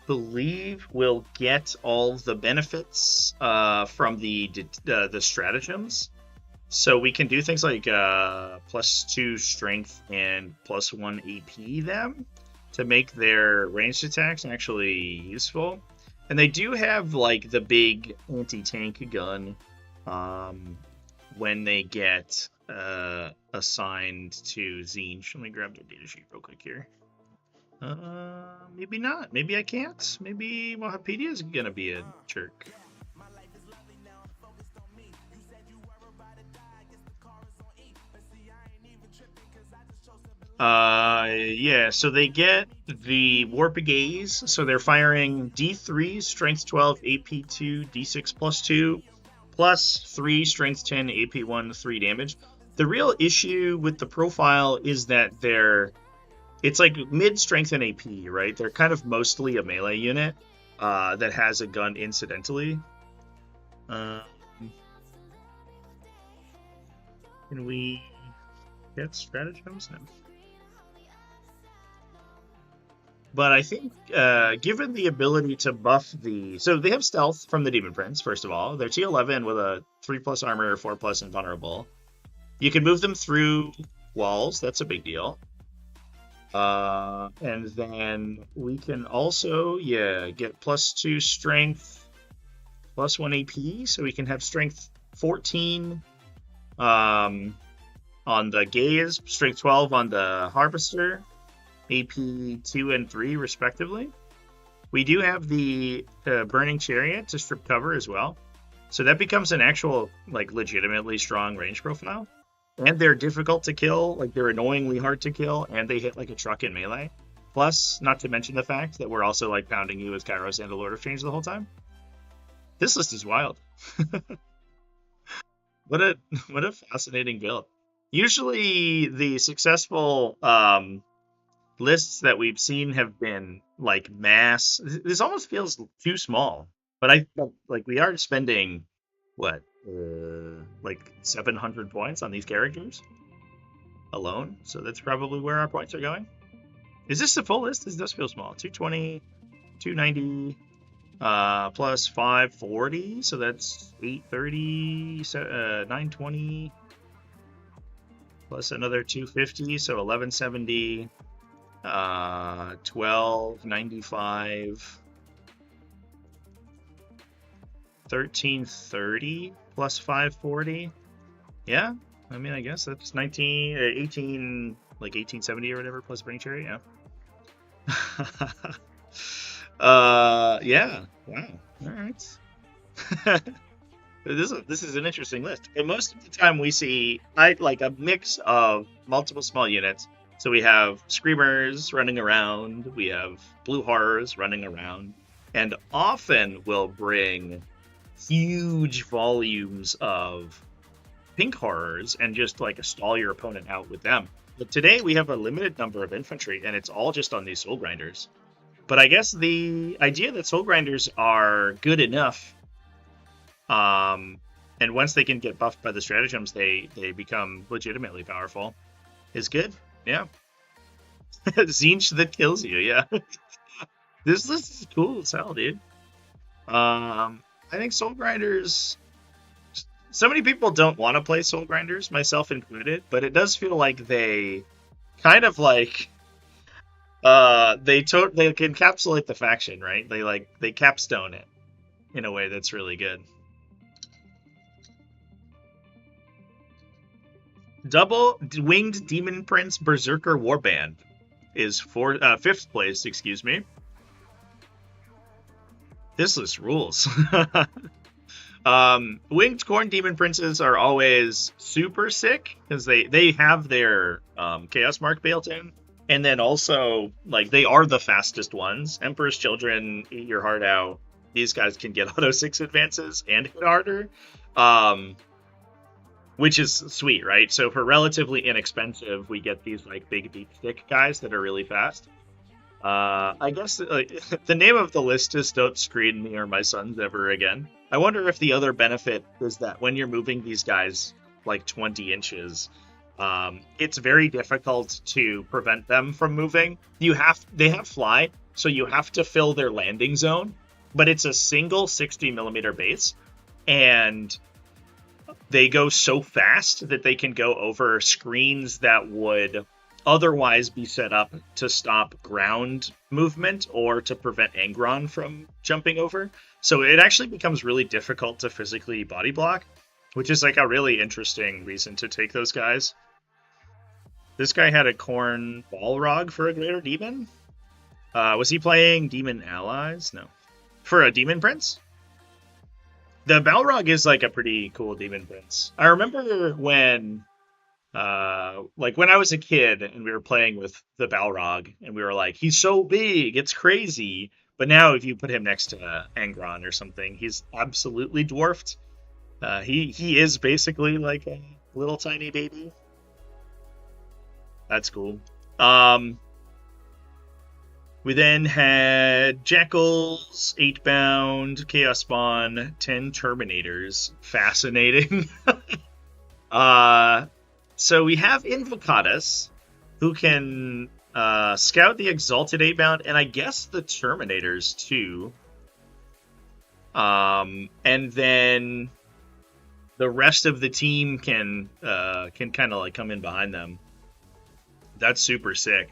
believe, will get all the benefits from the stratagems. So we can do things like +2 strength and +1 AP them to make their ranged attacks actually useful. And they do have like the big anti-tank gun when they get assigned to Zinj. Let me grab their data sheet real quick here. Maybe not. Maybe I can't. Maybe Wahapedia is gonna be a jerk. Yeah, so they get the Warpbane, so they're firing D3, Strength 12, AP2, D6 +2, +3, Strength 10, AP1, 3 damage. The real issue with the profile is that it's like mid-strength and AP, right? They're kind of mostly a melee unit that has a gun incidentally. Can we get stratagems? No. But I think, given the ability to buff so they have stealth from the Demon Prince, first of all. They're T11 with a 3+ armor, 4+ invulnerable. You can move them through walls. That's a big deal. And then we can also, get +2 strength, +1 AP. So we can have strength 14 on the Gaze, strength 12 on the Harvester, AP 2 and 3 respectively. We do have the Burning Chariot to strip cover as well. So that becomes an actual, like, legitimately strong range profile. And they're difficult to kill, like they're annoyingly hard to kill, and they hit like a truck in melee. Plus, not to mention the fact that we're also like pounding you with Kairos and the Lord of Change the whole time. This list is wild. What a fascinating build. Usually the successful lists that we've seen have been like mass. This almost feels too small, but we are spending what, like 700 points on these characters alone, so that's probably where our points are going. Is this the full list? This does feel small. 220, 290, plus 540, so that's 830, 920, plus another 250, so 1170, 1295, 1330 plus 540. Yeah, I mean, I guess that's 18, like 1870 or whatever, plus Burning Chariot. Yeah. Yeah. Wow. All right. This is an interesting list. And most of the time we see like a mix of multiple small units. So we have Screamers running around, we have Blue Horrors running around, and often we'll bring huge volumes of Pink Horrors and just like stall your opponent out with them. But today we have a limited number of infantry, and it's all just on these Soul Grinders. But I guess the idea that Soul Grinders are good enough, and once they can get buffed by the stratagems, they become legitimately powerful, is good. Yeah. Zinch that kills you, yeah. This list is cool as hell, dude. I think Soul Grinders, so many people don't want to play Soul Grinders, myself included, but it does feel like they kind of like they encapsulate the faction, right? They capstone it in a way that's really good. Double Winged Demon Prince Berserker Warband is 5th place, excuse me. This list rules. Winged Corn Demon Princes are always super sick because they have their Chaos Mark built in, and then also like they are the fastest ones. Emperor's Children, eat your heart out. These guys can get auto 6 advances and hit harder, which is sweet, right? So for relatively inexpensive, we get these like big deep stick guys that are really fast. I guess the name of the list is Don't Screen Me or My Sons Ever Again. I wonder if the other benefit is that when you're moving these guys like 20 inches, it's very difficult to prevent them from moving. They have fly, so you have to fill their landing zone, but it's a single 60mm base, and they go so fast that they can go over screens that would otherwise be set up to stop ground movement or to prevent Angron from jumping over. So it actually becomes really difficult to physically body block, which is like a really interesting reason to take those guys. This guy had a Corn Balrog for a Greater Demon. Was he playing Demon Allies? No. For a Demon Prince? The Balrog is like a pretty cool Demon Prince. I remember when when I was a kid and we were playing with the Balrog and we were like, he's so big, it's crazy. But now if you put him next to Angron or something, he's absolutely dwarfed. He is basically like little tiny baby. That's cool. We then had Jackals, 8-bound, Chaos Spawn, 10 Terminators. Fascinating. So we have Invocatus, who can scout the Exalted 8-bound, and I guess the Terminators too. And then the rest of the team can kind of like come in behind them. That's super sick.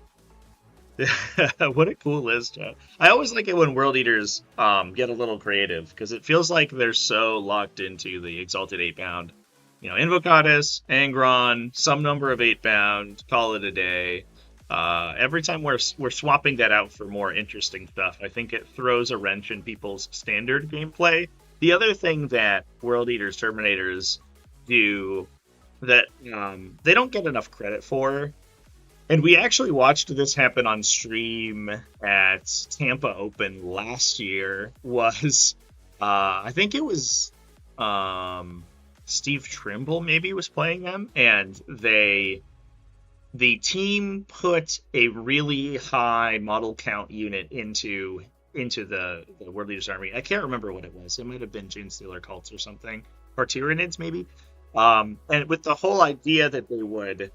What a cool list. I always like it when World Eaters get a little creative, because it feels like they're so locked into the Exalted 8-bound. You know, Invocatus, Angron, some number of 8-bound, call it a day. Every time we're swapping that out for more interesting stuff, I think it throws a wrench in people's standard gameplay. The other thing that World Eaters Terminators do that they don't get enough credit for, and we actually watched this happen on stream at Tampa Open last year, was I think it was Steve Trimble maybe was playing them, and the team put a really high model count unit into the World Eaters Army. I can't remember what it was. It might have been Genestealer Cults or something, or Tyranids maybe. And with the whole idea that they would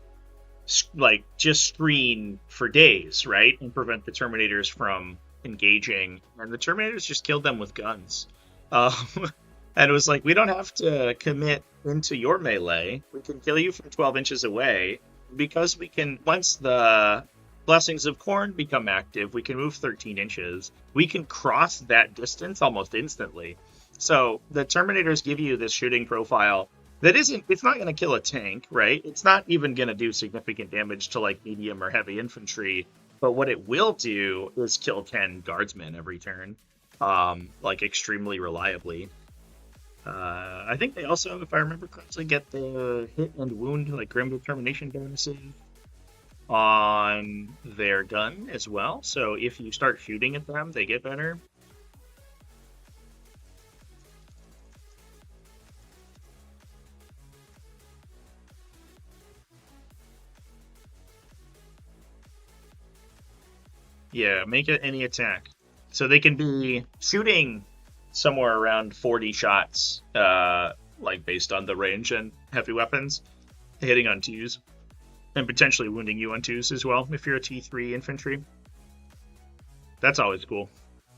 like just screen for days, right, and prevent the Terminators from engaging, and the Terminators just killed them with guns. And it was like, we don't have to commit into your melee. We can kill you from 12 inches away, because we can, once the Blessings of Khorne become active, we can move 13 inches. We can cross that distance almost instantly. So the Terminators give you this shooting profile that it's not going to kill a tank, right? It's not even going to do significant damage to like medium or heavy infantry. But what it will do is kill 10 guardsmen every turn, like extremely reliably. I think they also, if I remember correctly, get the hit and wound, like Grim Determination bonuses on their gun as well. So if you start shooting at them, they get better. Yeah, make it any attack. So they can be shooting somewhere around 40 shots, like based on the range and heavy weapons, hitting on 2s, and potentially wounding you on 2s as well if you're a T3 infantry. That's always cool.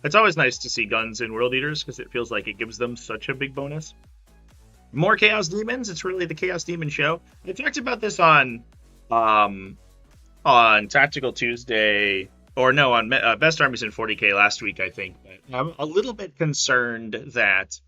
It's always nice to see guns in World Eaters, because it feels like it gives them such a big bonus. More Chaos Demons. It's really the Chaos Demon show. I talked about this on Tactical Tuesday, or no, on Best Armies in 40k last week, I think. But I'm a little bit concerned that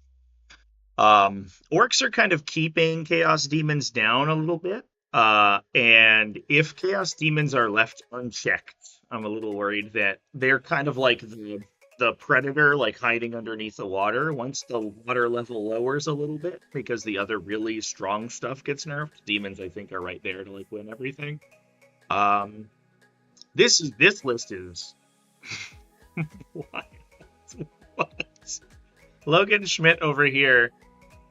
orcs are kind of keeping Chaos Demons down a little bit. And if Chaos Demons are left unchecked, I'm a little worried that they're kind of like the Predator, like hiding underneath the water. Once the water level lowers a little bit, because the other really strong stuff gets nerfed, Demons, I think, are right there to like win everything. This list is what? Logan Schmidt over here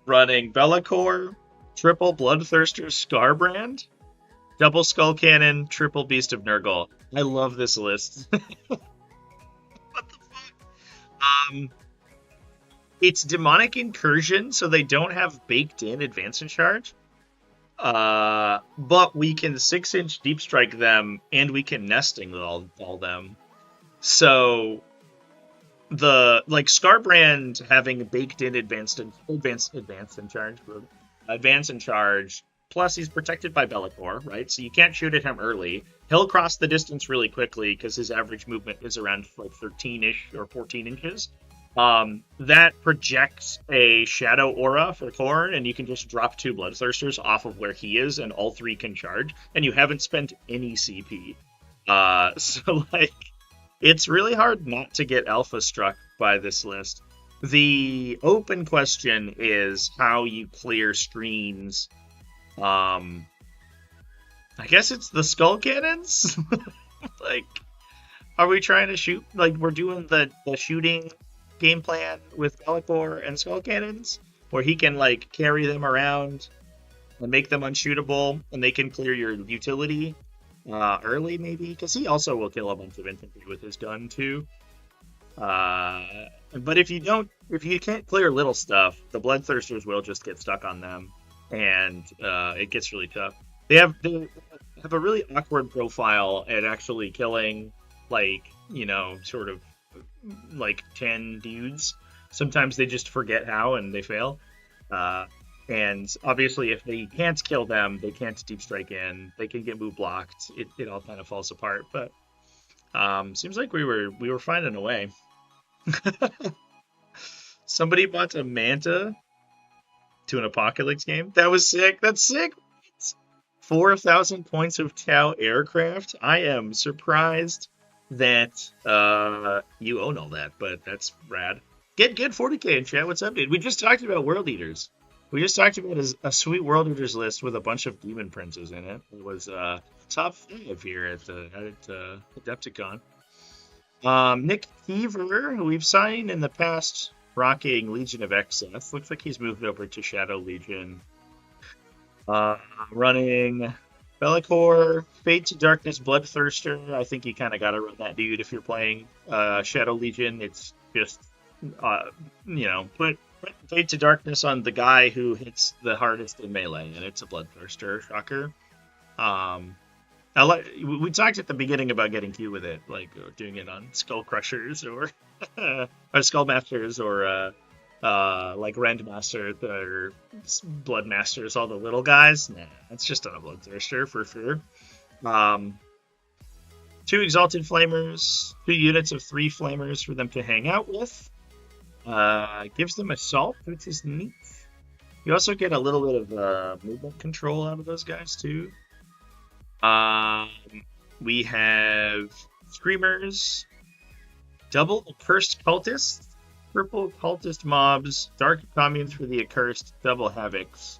running Be'lakor, triple Bloodthirster Scarbrand, double Skull Cannon, triple Beast of Nurgle. I love this list. What the fuck? It's Demonic Incursion, so they don't have baked in Advance and Charge. But we can 6-inch deep strike them, and we can nesting all them. So the like Scarbrand having baked in advance and charge, plus he's protected by Be'lakor, right? So you can't shoot at him early. He'll cross the distance really quickly because his average movement is around like 13-ish or 14 inches. That projects a shadow aura for Khorne, and you can just drop 2 Bloodthirsters off of where he is, and all 3 can charge, and you haven't spent any CP. So like, it's really hard not to get alpha struck by this list. The open question is how you clear screens. I guess it's the Skull Cannons? Like, are we trying to shoot, like, we're doing the shooting game plan with Be'lakor and Skull Cannons, where he can like carry them around and make them unshootable, and they can clear your utility early, maybe, because he also will kill a bunch of infantry with his gun too. But if you can't clear little stuff, the Bloodthirsters will just get stuck on them, and it gets really tough. They have a really awkward profile at actually killing, like, sort of like 10 dudes. Sometimes they just forget how and they fail. And obviously, if they can't kill them, they can't deep strike in. They can get move blocked. It all kind of falls apart. But seems like we were finding a way. Somebody bought a Manta to an Apocalypse game. That was sick. That's sick. 4,000 points of Tau aircraft. I am surprised that you own all that, but that's rad. Get 40k in chat. What's up, dude? We just talked about World Eaters. We just talked about a sweet World Eaters list with a bunch of Demon Princes in it. It was top 5 here at Adepticon. Nick Keever, who we've signed in the past, rocking Legion of Excess. Looks like he's moved over to Shadow Legion. Running Bellicor, Fade to Darkness, Bloodthirster. I think you kind of got to run that dude if you're playing Shadow Legion. It's just, put Fade to Darkness on the guy who hits the hardest in melee, and it's a Bloodthirster. Shocker. We talked at the beginning about getting Q with it, like doing it on Skull Crushers or Skull Masters or like Rendmasters or Bloodmasters, all the little guys. Nah, it's just on a Bloodthirster for sure. 2 Exalted Flamers, 2 units of 3 Flamers for them to hang out with. Gives them Assault, which is neat. You also get a little bit of movement control out of those guys too. We have Screamers, double Accursed Cultists, triple Cultist Mobs, Dark Communes for the Accursed, double Havocs.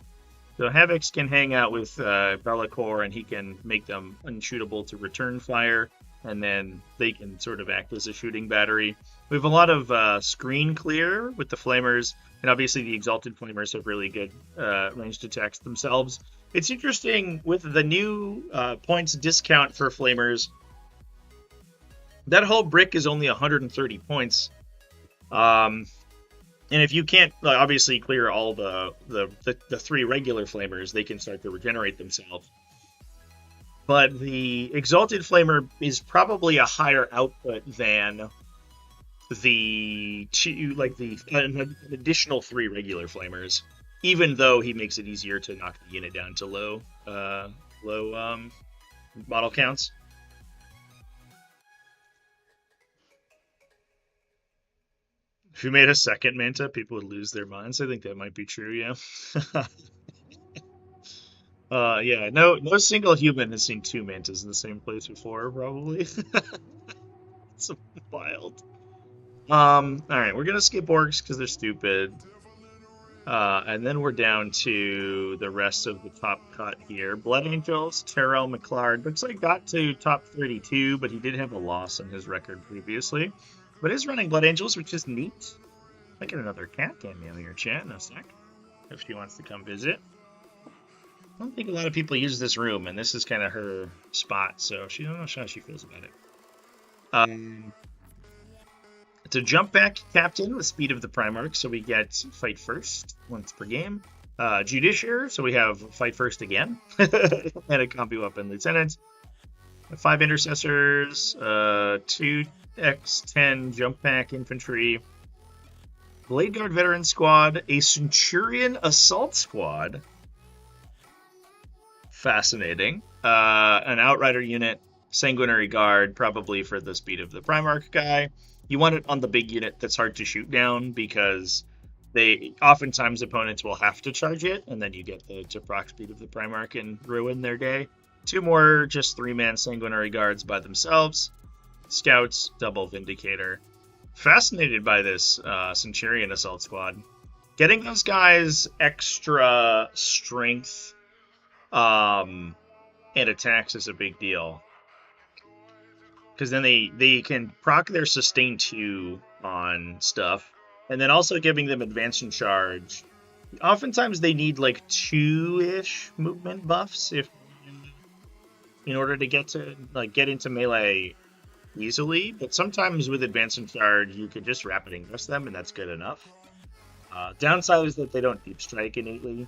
So Havocs can hang out with Bellicor, and he can make them unshootable to return fire, and then they can sort of act as a shooting battery. We have a lot of screen clear with the Flamers, and obviously the Exalted Flamers have really good ranged attacks themselves. It's interesting with the new points discount for Flamers. That whole brick is only 130 points. And if you can't obviously clear all the 3 regular Flamers, they can start to regenerate themselves. But the Exalted Flamer is probably a higher output than an additional 3 regular Flamers, even though he makes it easier to knock the unit down to low model counts. If you made a second Manta, people would lose their minds. I think that might be true, yeah. Yeah, no single human has seen 2 Mantas in the same place before, probably. It's wild. Alright, we're gonna skip Orcs because they're stupid. And then we're down to the rest of the top cut here. Blood Angels, Terrell McLeod. Looks like got to top 32, but he did have a loss on his record previously. But is running Blood Angels, which is neat. I get another cat cameo here, chat, in a sec, if she wants to come visit. I don't think a lot of people use this room, and this is kind of her spot, so I don't know how she feels about it. It's a jump back captain with speed of the Primarch, so we get fight first once per game. Judiciary, so we have fight first again, and a combi weapon lieutenant. 5 intercessors, 2x10 jump pack infantry, Blade Guard veteran squad, a Centurion assault squad. Fascinating. An Outrider unit, Sanguinary Guard, probably for the speed of the Primarch guy. You want it on the big unit that's hard to shoot down because oftentimes opponents will have to charge it, and then you get the proc speed of the Primarch and ruin their day. 2 more just 3-man Sanguinary Guards by themselves. Scouts, double Vindicator. Fascinated by this Centurion assault squad. Getting those guys extra strength and attacks is a big deal, because then they can proc their sustain 2 on stuff, and then also giving them advance and charge Oftentimes they need like 2-ish movement buffs in order to get into melee easily. But sometimes with advancing charge, you can just rapid ingress them, and that's good enough. Downside is that they don't deep strike innately.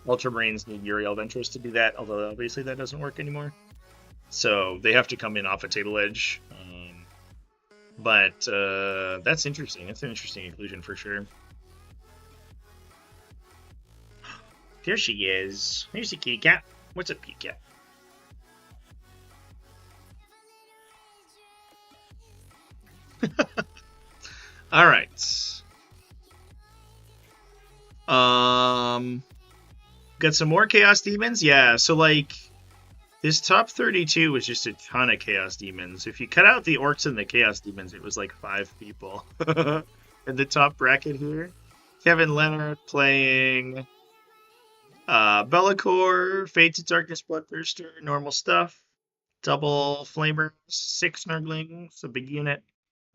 Ultramarines need Uriel Ventress to do that, although obviously that doesn't work anymore. So they have to come in off a table edge. But that's interesting. That's an interesting inclusion for sure. There she is. Here's the kitty cat. What's up, kitty cat? All right. Got some more Chaos Demons? Yeah, so like this top 32 was just a ton of Chaos Demons. If you cut out the Orcs and the Chaos Demons, it was like 5 people in the top bracket here. Kevin Leonard playing Be'lakor, Fade to Darkness, Bloodthirster, normal stuff. Double Flamers, 6 Nurglings, a big unit.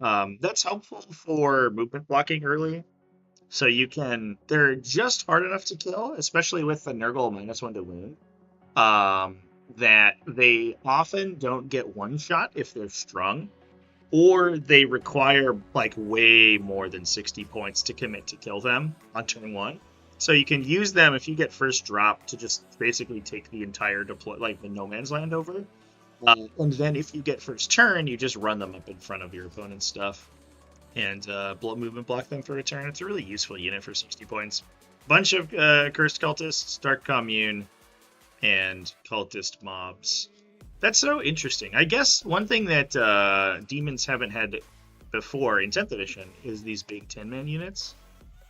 That's helpful for movement blocking early. So you can, they're just hard enough to kill, especially with the Nurgle -1 to wound, that they often don't get one shot if they're strung, or they require like way more than 60 points to commit to kill them on turn 1. So you can use them if you get first drop to just basically take the entire deploy, like the no man's land over. And then if you get first turn, you just run them up in front of your opponent's stuff and movement block them for a turn. It's a really useful unit for 60 points. Bunch of Cursed Cultists, Dark Commune, and Cultist mobs. That's so interesting. I guess one thing that Demons haven't had before in 10th edition is these big 10-man units.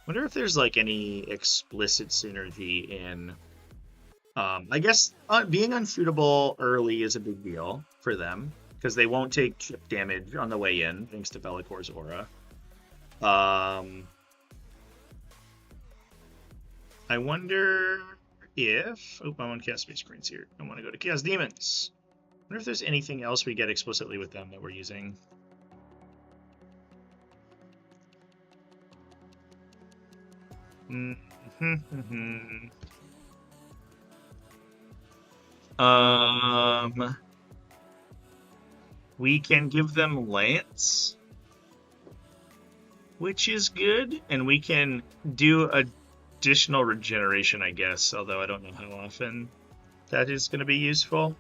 Wonder if there's like any explicit synergy in... I guess being unshootable early is a big deal for them, because they won't take chip damage on the way in, thanks to Be'lakor's aura. I wonder if... Oh, I want to cast Space Marines here. I want to go to Chaos Demons. I wonder if there's anything else we get explicitly with them that we're using. We can give them Lance, which is good, and we can do additional regeneration, I guess, although I don't know how often that is going to be useful.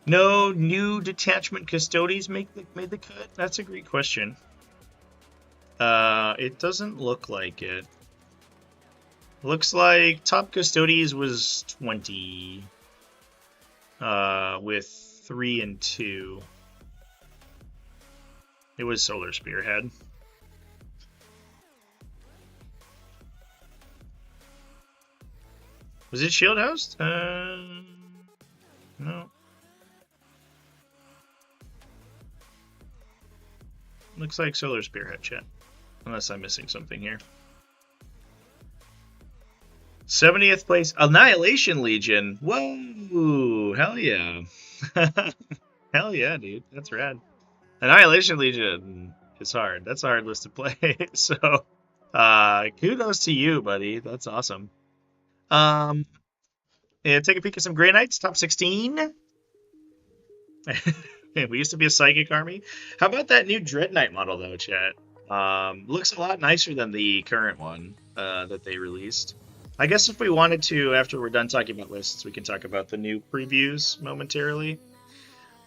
No new detachment custodies made the cut? That's a great question. It doesn't look like it. Looks like top custodies was 20 with 3 and 2. It was Solar Spearhead. Was it Shield Host? No. Looks like Solar Spearhead, chat. Unless I'm missing something here. 70th place, Annihilation Legion. Whoa, hell yeah. Hell yeah, dude. That's rad. Annihilation Legion is hard. That's a hard list to play. So, kudos to you, buddy. That's awesome. Yeah, take a peek at some Grey Knights, top 16. We used to be a Psychic army. How about that new Dread Knight model, though, chat? Looks a lot nicer than the current one that they released. I guess if we wanted to, after we're done talking about lists, we can talk about the new previews momentarily.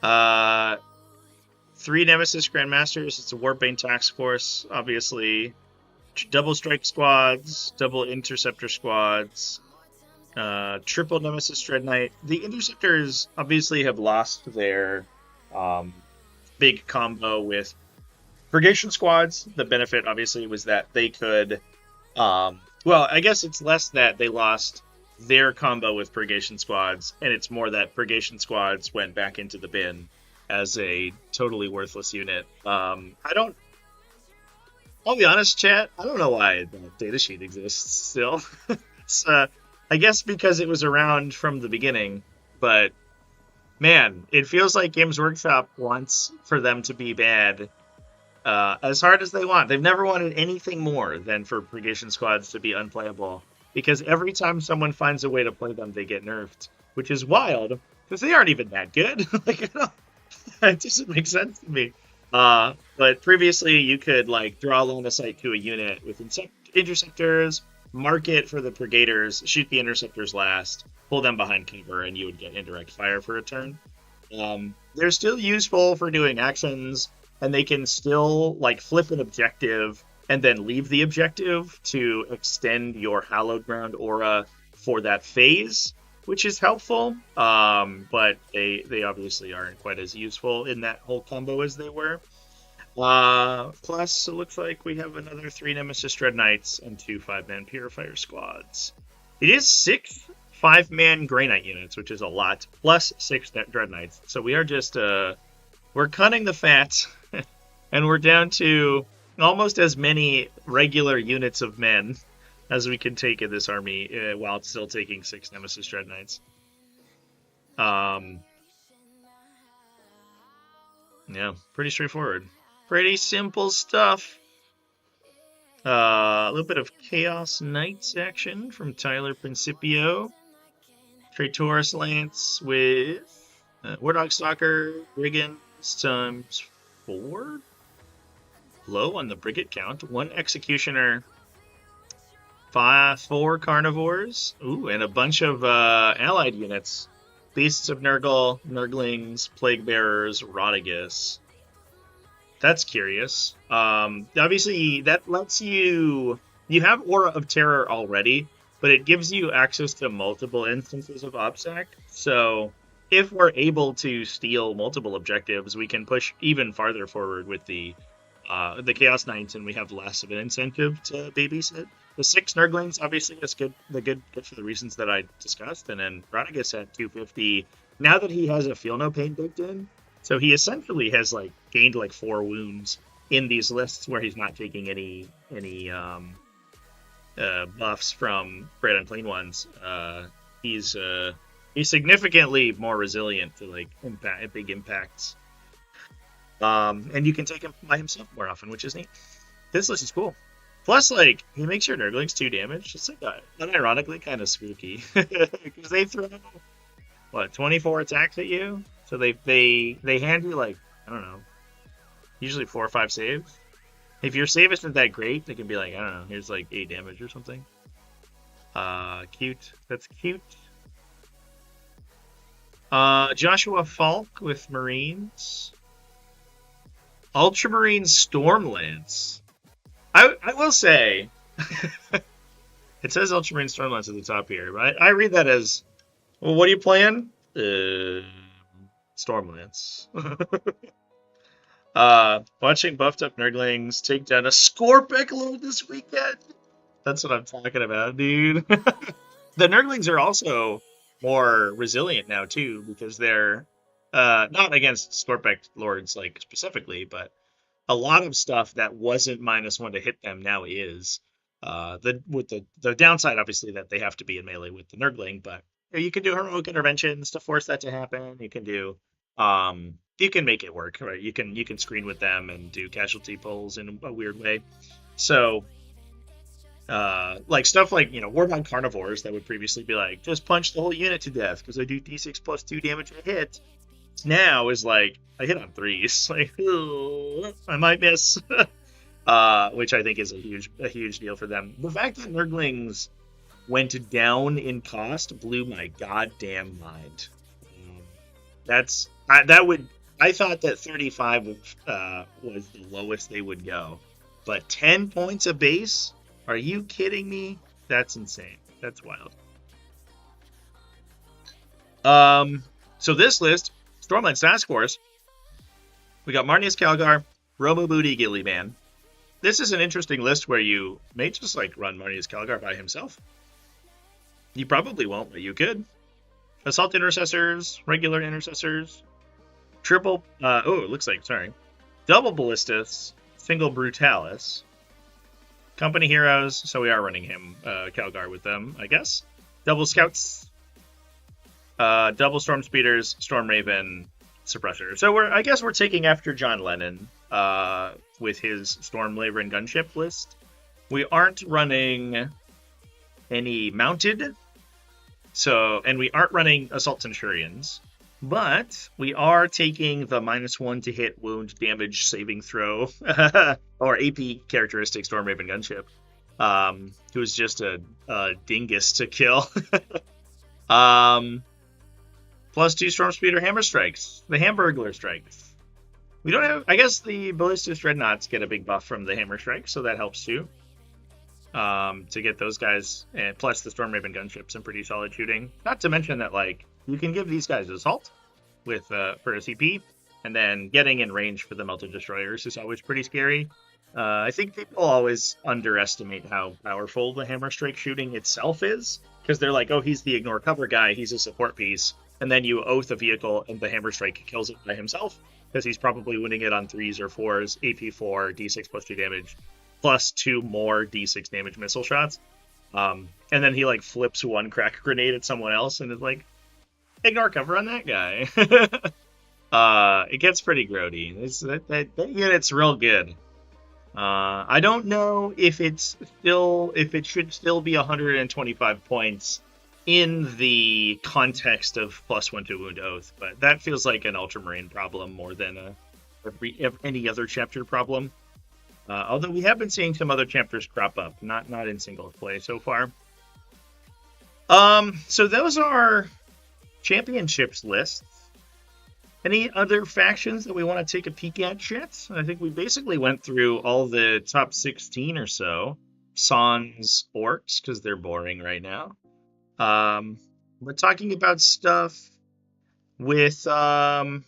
3 Nemesis Grandmasters. It's a Warpbane Taskforce, obviously. Double Strike Squads, double Interceptor Squads, triple Nemesis Dread Knight. The Interceptors obviously have lost their big combo with Purgation Squads. The benefit, obviously, was that they could... well, I guess it's less that they lost their combo with Purgation Squads, and it's more that Purgation Squads went back into the bin as a totally worthless unit. I'll be honest, chat, I don't know why the datasheet exists still. It's, I guess because it was around from the beginning, but man, it feels like Games Workshop wants for them to be bad as hard as they want. They've never wanted anything more than for Purgation squads to be unplayable, because every time someone finds a way to play them, they get nerfed, which is wild, because they aren't even that good. Like, it doesn't make sense to me. But previously, you could like draw line of sight to a unit with interceptors, mark it for the Purgators, shoot the interceptors last, pull them behind cover, and you would get indirect fire for a turn. They're still useful for doing actions, and they can still like flip an objective and then leave the objective to extend your Hallowed Ground aura for that phase, which is helpful. But they obviously aren't quite as useful in that whole combo as they were. Plus, it looks like we have another 3 Nemesis Dread Knights and 2 5-man Purifier squads. It is 6 5-man Grey Knight units, which is a lot, plus 6 Dread Knights. So we are just, we're cutting the fat, and we're down to almost as many regular units of men as we can take in this army, while still taking 6 Nemesis Dread Knights. Yeah, pretty straightforward. Pretty simple stuff. A little bit of Chaos Knights action from Tyler Principio. Traitoris Lance with Wardog Stalker, Brigands times 4. Low on the Brigade count. 1 Executioner. 4 Carnivores. Ooh, and a bunch of allied units. Beasts of Nurgle, Nurglings, Plague Bearers, Rotigus. That's curious. Obviously, that lets you... You have Aura of Terror already, but it gives you access to multiple instances of OBSEC. So, if we're able to steal multiple objectives, we can push even farther forward with the Chaos Knights, and we have less of an incentive to babysit. The 6 Nurglings, obviously, is good. The good for the reasons that I discussed, and then Rotigus at 250. Now that he has a Feel No Pain baked in, so he essentially has like gained like 4 wounds in these lists where he's not taking any buffs from Great Unclean Ones. He's significantly more resilient to like big impacts. And you can take him by himself more often, which is neat. This list is cool. Plus, like, he makes your Nurglings 2 damage. It's like unironically kind of spooky. Because they throw, 24 attacks at you? So they hand you, like, I don't know, usually 4 or 5 saves. If your save isn't that great, they can be like, I don't know, here's like 8 damage or something. Cute. That's cute. Joshua Falk with Marines. Ultramarine Stormlance. I will say, it says Ultramarine Stormlance at the top here, but I read that as, well, what are you playing? Stormlance. Watching buffed up Nurglings take down a Scorpic load this weekend. That's what I'm talking about, dude. The Nurglings are also more resilient now, too, because they're not against Scorpic lords, like, specifically, but a lot of stuff that wasn't -1 to hit them now is. The downside, obviously, that they have to be in melee with the Nurgling, but you can do heroic interventions to force that to happen. You can do, you can make it work, right? You can screen with them and do casualty pulls in a weird way. So, like stuff like, Warpbane Carnivores that would previously be like, just punch the whole unit to death because I do d6 plus 2 damage a hit. Now is like, I hit on 3s, like, ooh, I might miss, which I think is a huge deal for them. The fact that Nurglings went down in cost blew my goddamn mind. I thought that 35 was the lowest they would go, but 10 points a base? Are you kidding me? That's insane. That's wild. So this list, Stormlance Taskforce, we got Marneus Calgar, Romo Booty Gilliman. This is an interesting list where you may just like run Marneus Calgar by himself. You probably won't, but you could. Assault Intercessors, regular Intercessors, triple, it looks like, double Ballistas, single Brutalis, Company Heroes, so we are running him, Calgar with them, I guess. Double Scouts, double Storm Speeders, Storm Raven, Suppressor. So I guess we're taking after John Lennon with his Storm Laver gunship list. We aren't running any mounted, and we aren't running Assault Centurions, but we are taking the -1 to hit wound damage saving throw or AP characteristic Storm Raven gunship, who's just a dingus to kill. +2 Storm Speeder Hammer Strikes, the Hamburglar Strikes. We don't have, I guess the Ballistus Dreadnoughts get a big buff from the Hammer Strike, so that helps too. To get those guys, and plus the Storm Raven gunships and pretty solid shooting. Not to mention that, like, you can give these guys Assault with for a CP, and then getting in range for the Melted Destroyers is always pretty scary. I think people always underestimate how powerful the Hammer Strike shooting itself is, because they're like, oh, he's the ignore cover guy, he's a support piece, and then you oath a vehicle and the Hammer Strike kills it by himself, because he's probably winning it on 3s or 4s, AP4, D6 +2 damage, +2 more D6 damage missile shots. And then he like flips one crack grenade at someone else and is like, ignore cover on that guy. It gets pretty grody. That unit's real good. I don't know if it should still be 125 points in the context of +1 to wound oath, but that feels like an Ultramarine problem more than any other chapter problem. Although we have been seeing some other chapters crop up, not in single play so far. So those are championships lists. Any other factions that we want to take a peek at yet? I think we basically went through all the top 16 or so. Sans orcs, because they're boring right now. We're talking about stuff with stuff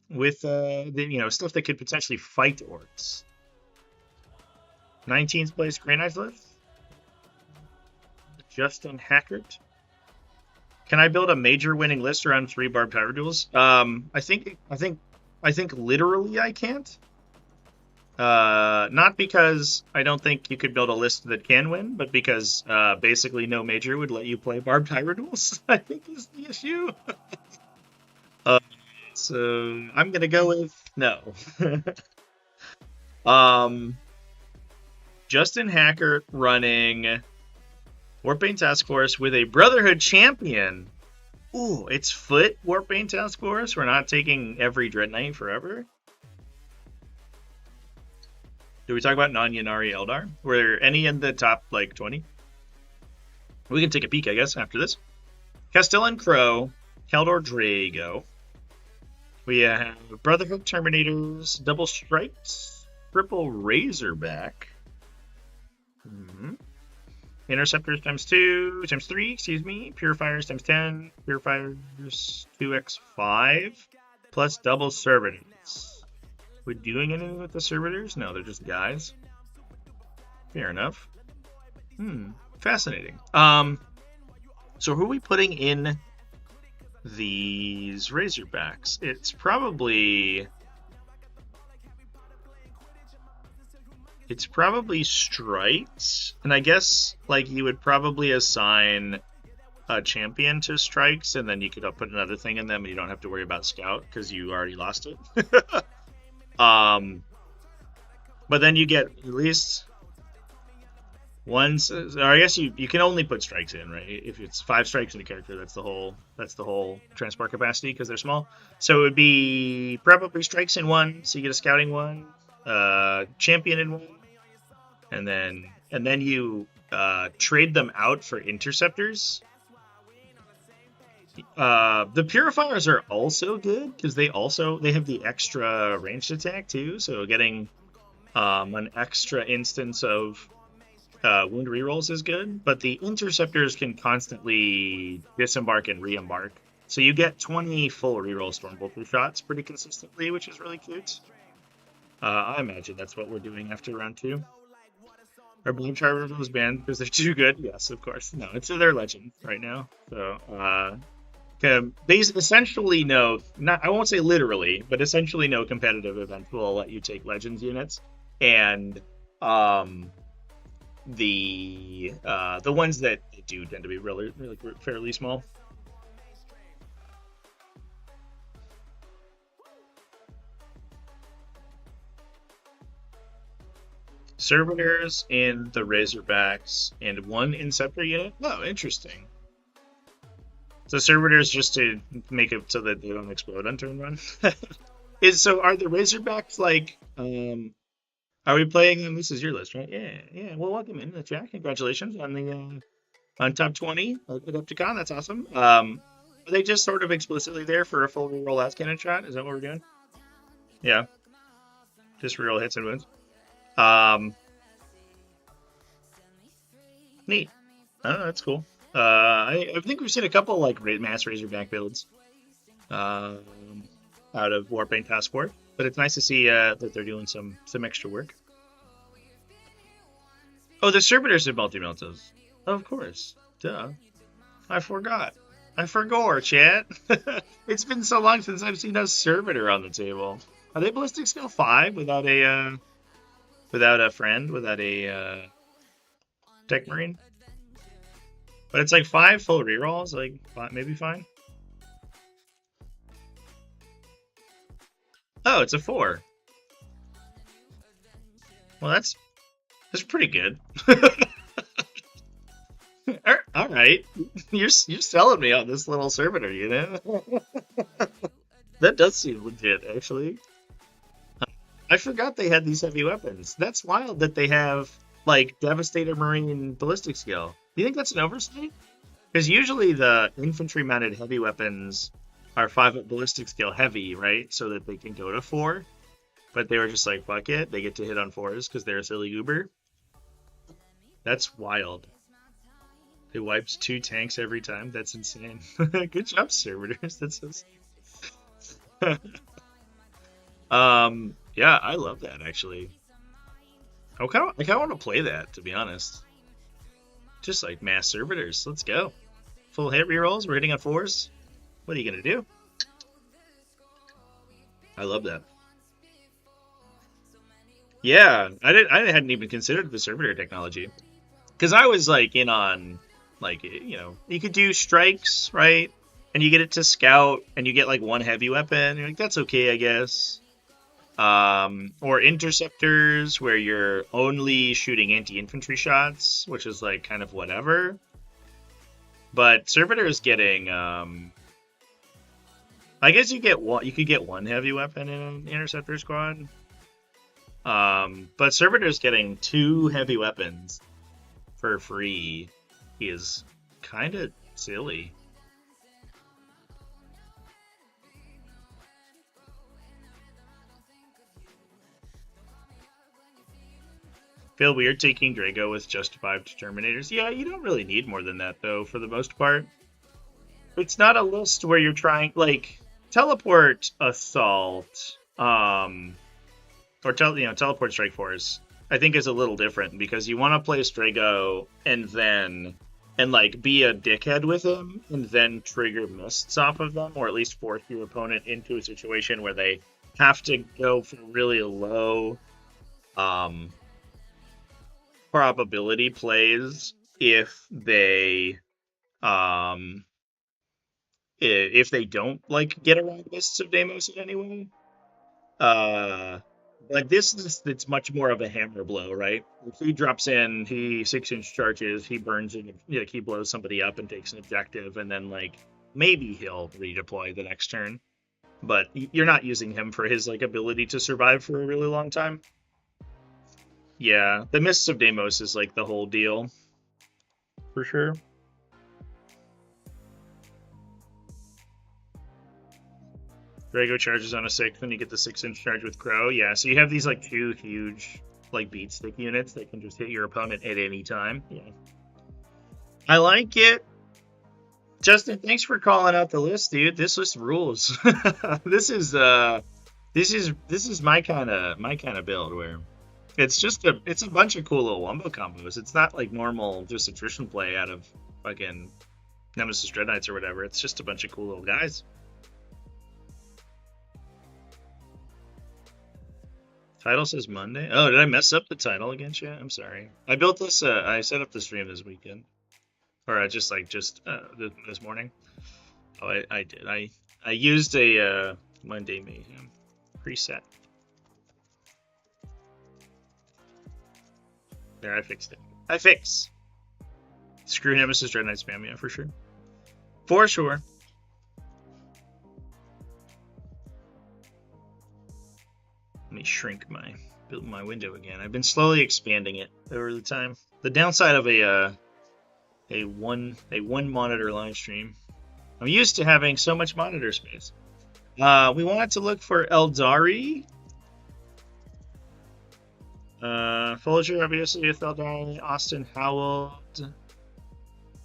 that could potentially fight orcs. 19th place Grey Knights list. Justin Hackert. Can I build a major winning list around 3 barbed tire duels? I think literally I can't. Not because I don't think you could build a list that can win, but because basically no major would let you play barbed tire duels, I think is the issue. So I'm gonna go with no. Justin Hackert running Warpbane Taskforce with a Brotherhood champion. Ooh, it's Foot Warpbane Taskforce. We're not taking every Dread Knight forever. Do we talk about non-Ynnari Aeldar? Were there any in the top, like, 20? We can take a peek, I guess, after this. Castellan Crow, Kaldor Drago. We have Brotherhood Terminators, Double Strikes, Triple Razorback. Interceptors ×3, excuse me. Purifiers ×10. Purifiers 2x5. Plus double servitors. We doing anything with the servitors? No, they're just guys. Fair enough. Fascinating. So who are we putting in these Razorbacks? It's probably Strikes, and I guess like you would probably assign a champion to Strikes, and then you could put another thing in them, and you don't have to worry about Scout because you already lost it. But then you get at least one. Or I guess you can only put Strikes in, right? If it's 5 strikes in a character, that's the whole transport capacity because they're small. So it would be probably Strikes in 1, so you get a Scouting 1. Champion in 1, and then you trade them out for interceptors. The purifiers are also good because they have the extra ranged attack too, so getting an extra instance of wound rerolls is good, but the interceptors can constantly disembark and re-embark, so you get 20 full reroll Stormbolter shots pretty consistently, which is really cute. I imagine that's what we're doing after round 2. Are Blood Chargers banned because they're too good? Yes, of course. No, it's their legend right now. So, essentially no, I won't say literally, but essentially no competitive event will let you take Legends units. And the ones that do tend to be really fairly small. Servitors and the Razorbacks and 1 Inceptor unit. Oh, interesting. So Servitors just to make it so that they don't explode on turn 1. So are the Razorbacks like are we playing them? This is your list, right? Yeah. Well, welcome in the chat. Congratulations on the on top 20 at Adepticon. That's awesome. Are they just sort of explicitly there for a full reroll last cannon shot? Is that what we're doing? Yeah. Just reroll hits and wounds. Neat. Oh, that's cool. I think we've seen a couple like mass Razorback builds out of Warpbane Taskforce, but it's nice to see that they're doing some extra work. Oh, the Servitors are multi-meltas. Of course. Duh. I forgot. I forgot, chat. It's been so long since I've seen a Servitor on the table. Are they Ballistic Skill 5 without a friend, without a Tech Marine? But it's like 5 full rerolls, like maybe fine. Oh, it's a 4. Well, that's pretty good. All right, you're selling me on this little Servitor unit. That does seem legit, actually. I forgot they had these heavy weapons. That's wild that they have like Devastator Marine ballistic skill. Do you think that's an oversight? Because usually the infantry mounted heavy weapons are 5 at ballistic skill heavy, right? So that they can go to 4. But they were just like, fuck it. They get to hit on 4s because they're a silly goober. That's wild. It wipes 2 tanks every time. That's insane. Good job, Servitors. That's so sick. Yeah, I love that, actually. I kind of want to play that, to be honest. Just like mass Servitors. Let's go. Full hit rerolls. We're hitting on 4s. What are you going to do? I love that. Yeah, I hadn't even considered the Servitor technology. Because I was like in on, like, you know, you could do strikes, right? And you get it to scout, and you get like 1 heavy weapon. You're like, that's okay, I guess. Or interceptors, where you're only shooting anti-infantry shots, which is like kind of whatever. But Servitor is getting, I guess you could get 1 heavy weapon in an interceptor squad. But Servitor is getting 2 heavy weapons for free. He is kind of silly. Feel weird taking Drago with just 5 Determinators. Yeah, you don't really need more than that, though, for the most part. It's not a list where you're trying, like, Teleport Assault, or Teleport Strike Force, I think is a little different, because you want to play Drago and like, be a dickhead with him, and then trigger mists off of them, or at least force your opponent into a situation where they have to go for really low, probability plays if they don't like get around mists of Deimos in any way. But it's much more of a hammer blow, right? If he drops in, he 6-inch charges, he burns it, like, he blows somebody up and takes an objective, and then like maybe he'll redeploy the next turn. But you're not using him for his like ability to survive for a really long time. Yeah, the Mists of Deimos is like the whole deal. For sure. Drago charges on a 6, then you get the 6-inch charge with Crow. Yeah, so you have these like 2 huge like beat stick units that can just hit your opponent at any time. Yeah. I like it. Justin, thanks for calling out the list, dude. This list rules. This is my kind of build where it's a bunch of cool little wombo combos. It's not like normal just attrition play out of fucking Nemesis Dread Knights or whatever. It's just a bunch of cool little guys. Title says Monday. Oh, did I mess up the title again, chat? I'm sorry. I built this. I set up the stream this weekend, or this morning. Oh, I did. I used a Monday Mayhem preset. There, I fixed it. I fix. Screw Nemesis Dread Knight spam, yeah, for sure. For sure. Let me shrink my window again. I've been slowly expanding it over the time. The downside of a one monitor live stream. I'm used to having so much monitor space. We wanted to look for Aeldari. Folger, obviously, with Aeldari, Austin Howald.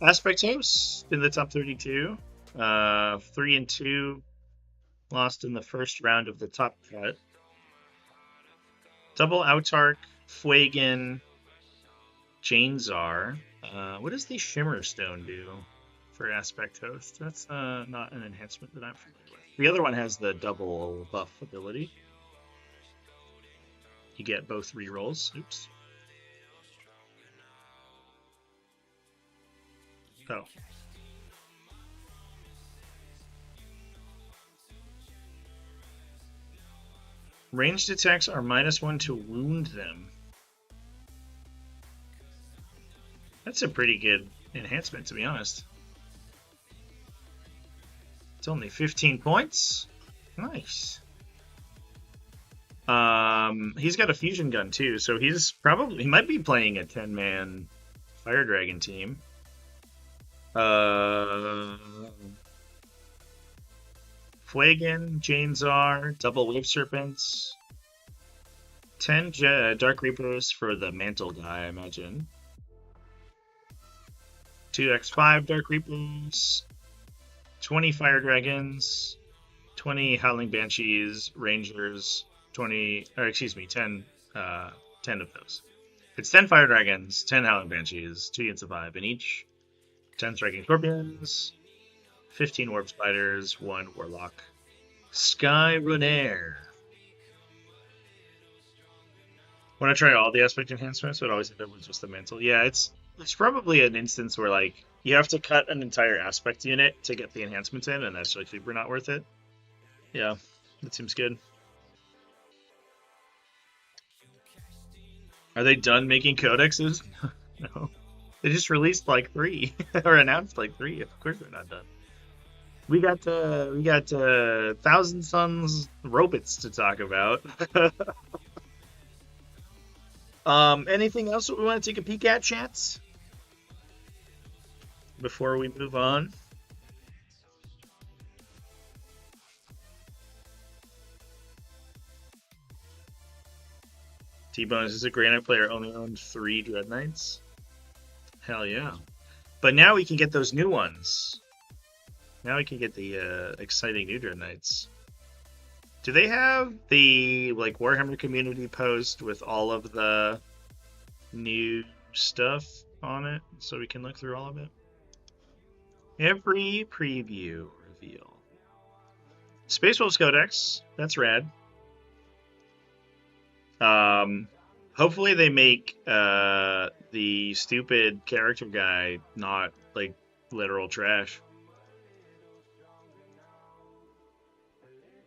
Aspectos in the top 32. 3 and 2. Lost in the first round of the top cut. Double Autark, Fuegan, Janezar. What does the Shimmer Stone do for Aspect Host? That's not an enhancement that I'm familiar with. The other one has the double buff ability. You get both rerolls. Oops. Oh. Ranged attacks are -1 to wound them. That's a pretty good enhancement, to be honest. It's only 15 points. Nice. He's got a fusion gun too, so he might be playing a 10-man Fire Dragon team. Fuegan, Janezar, double Wave Serpents, 10 Dark Reapers for the Mantle guy, I imagine. 2x5 Dark Reapers, 20 Fire Dragons, 20 Howling Banshees, Rangers, 10 of those. It's 10 Fire Dragons, 10 Howling Banshees, 2 units of 5 in each, 10 Striking Scorpions, 15 Warp Spiders, 1 Warlock. Sky Runair. When I try all the aspect enhancements, it always end up with just the mantle. Yeah, it's probably an instance where like you have to cut an entire aspect unit to get the enhancements in, and that's like super not worth it. Yeah, that seems good. Are they done making codexes? No. They just released like 3 or announced like 3. Of course they're not done. We got Thousand Suns robots to talk about. Anything else that we want to take a peek at, chats? Before we move on. T-Bones is a Granite player, only owned 3 Dread Knights. Hell yeah. But now we can get those new ones. Now we can get the exciting new Dread Knights. Do they have the like Warhammer community post with all of the new stuff on it so we can look through all of it? Every preview reveal. Space Wolves Codex, that's rad. Hopefully they make the stupid character guy not like literal trash.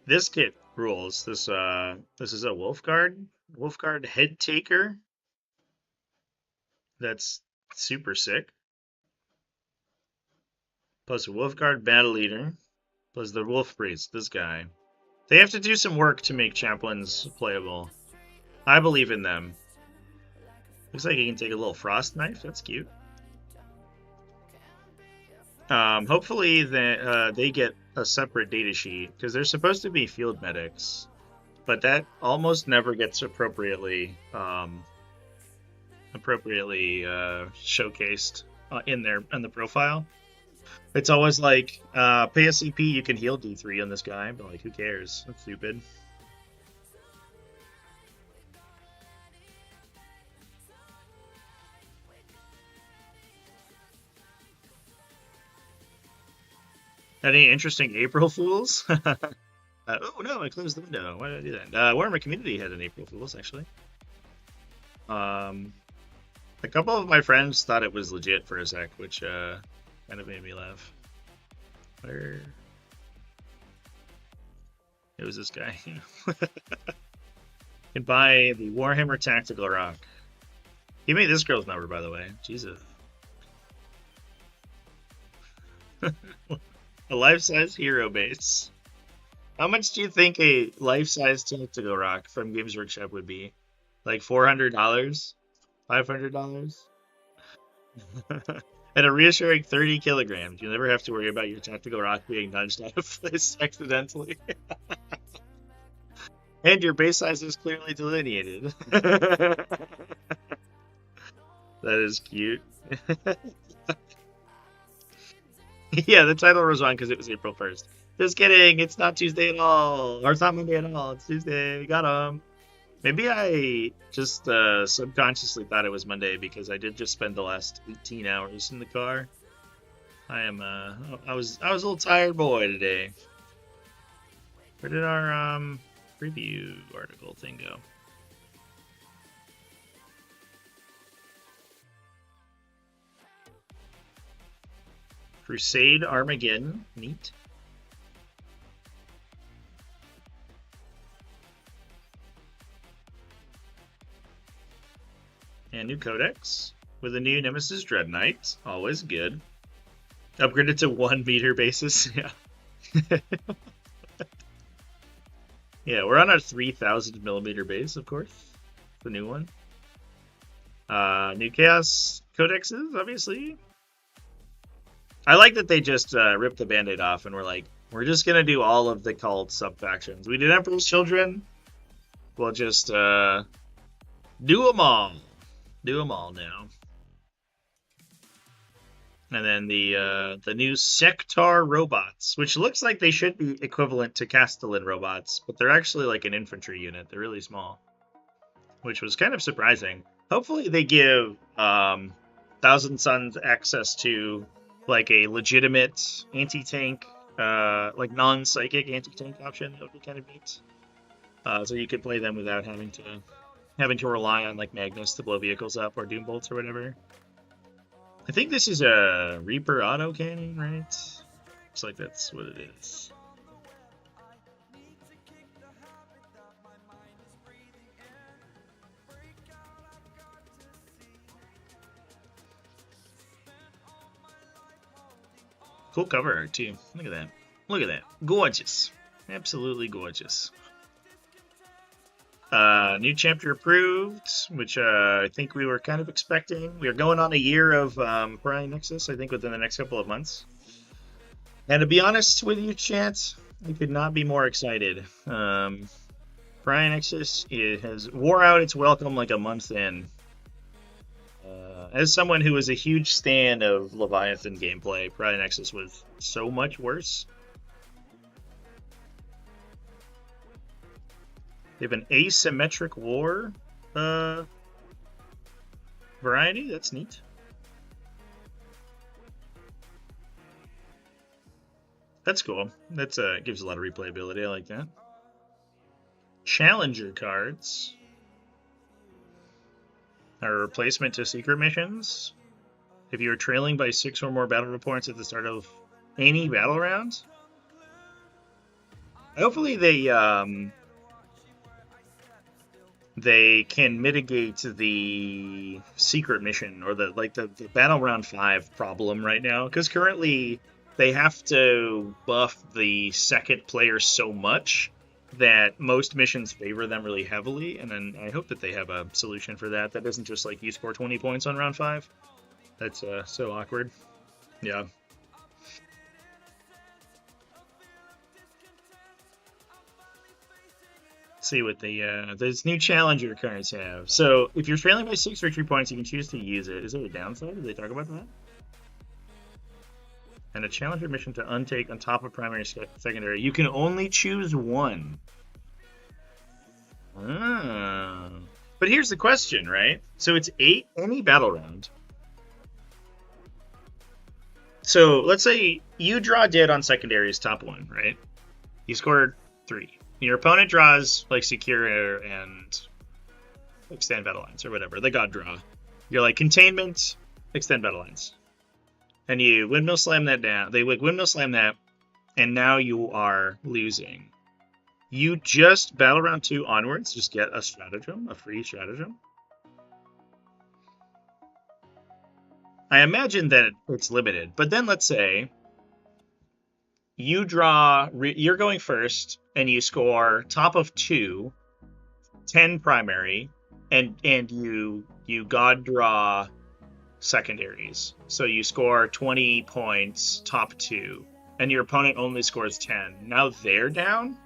This kit rules. This is a Wolfguard Head Taker. That's super sick. Plus a Wolfguard Battle Leader. Plus the Wolf Priest, this guy. They have to do some work to make Chaplains playable. I believe in them. Looks like he can take a little Frost Knife. That's cute. Hopefully they get a separate datasheet, because they're supposed to be field medics, but that almost never gets appropriately showcased in the profile. It's always like pay a CP, you can heal D3 on this guy, but like who cares? That's stupid. Any interesting April Fools? Oh no, I closed the window. Why did I do that? Warhammer Community had an April Fools, actually. A couple of my friends thought it was legit for a sec, which kind of made me laugh. Where? It was this guy. You can buy the Warhammer Tactical Rock. Give me this girl's number, by the way. Jesus. A life-size hero base. How much do you think a life-size Tactical Rock from Games Workshop would be? Like $400? $500? And a reassuring 30 kilograms. You'll never have to worry about your Tactical Rock being nudged out of place accidentally. And your base size is clearly delineated. That is cute. Yeah, the title was wrong because it was April 1st. Just kidding, it's not Tuesday at all. Or it's not Monday at all, it's Tuesday. Got him. Maybe I just subconsciously thought it was Monday because I did just spend the last 18 hours in the car. I was a little tired boy today. Where did our preview article thing go? Crusade Armageddon, neat. And new codex with a new Nemesis Dread Knight, always good. Upgraded to 1 meter basis, yeah. Yeah, we're on our 3,000 millimeter base, of course. The new one. New Chaos codexes, obviously. I like that they just ripped the band-aid off and we're like, we're just gonna do all of the cult sub-factions. We did Emperor's Children. We'll just do them all. Do them all now. And then the new Sectar robots, which looks like they should be equivalent to Castellan robots, but they're actually like an infantry unit. They're really small, which was kind of surprising. Hopefully they give Thousand Suns access to like a legitimate anti-tank, like non-psychic anti-tank option. That would be kind of neat. So you could play them without having to rely on like Magnus to blow vehicles up or Doom Bolts or whatever. I think this is a Reaper autocannon, right? Looks like that's what it is. Cool cover art too. Look at that. Look at that. Gorgeous. Absolutely gorgeous. New chapter approved, which I think we were kind of expecting. We are going on a year of Pariah Nexus, I think, within the next couple of months. And to be honest with you, chat, I could not be more excited. Pariah Nexus has wore out its welcome like a month in. As someone who was a huge stan of Leviathan gameplay, Pariah Nexus was so much worse. They have an asymmetric war variety. That's neat. That's cool. That's gives a lot of replayability. I like that. Challenger cards are a replacement to secret missions. If you are trailing by 6 or more battle reports at the start of any battle round, hopefully they can mitigate the secret mission or the battle round 5 problem right now, because currently they have to buff the second player so much that most missions favor them really heavily, and then I hope that they have a solution for that isn't just like you score 20 points on round 5. That's so awkward. Yeah. See what those new challenger cards have. So if you're trailing by 6 victory points, you can choose to use it. Is there a downside? Did they talk about that? And a challenger mission to untake on top of primary secondary. You can only choose one. But here's the question, right? So it's 8 any battle round. So let's say you draw dead on secondary's top 1, right? You scored 3. Your opponent draws like Secure and Extend Battle Lines or whatever. The God draw. You're like Containment, Extend Battle Lines. And you windmill slam that down. They like windmill slam that, and now you are losing. You just battle round 2 onwards, just get a stratagem, a free stratagem. I imagine that it's limited. But then let's say you draw, you're going first, and you score top of 2, 10 primary, and you god draw secondaries. So you score 20 points, top 2, and your opponent only scores 10. Now they're down,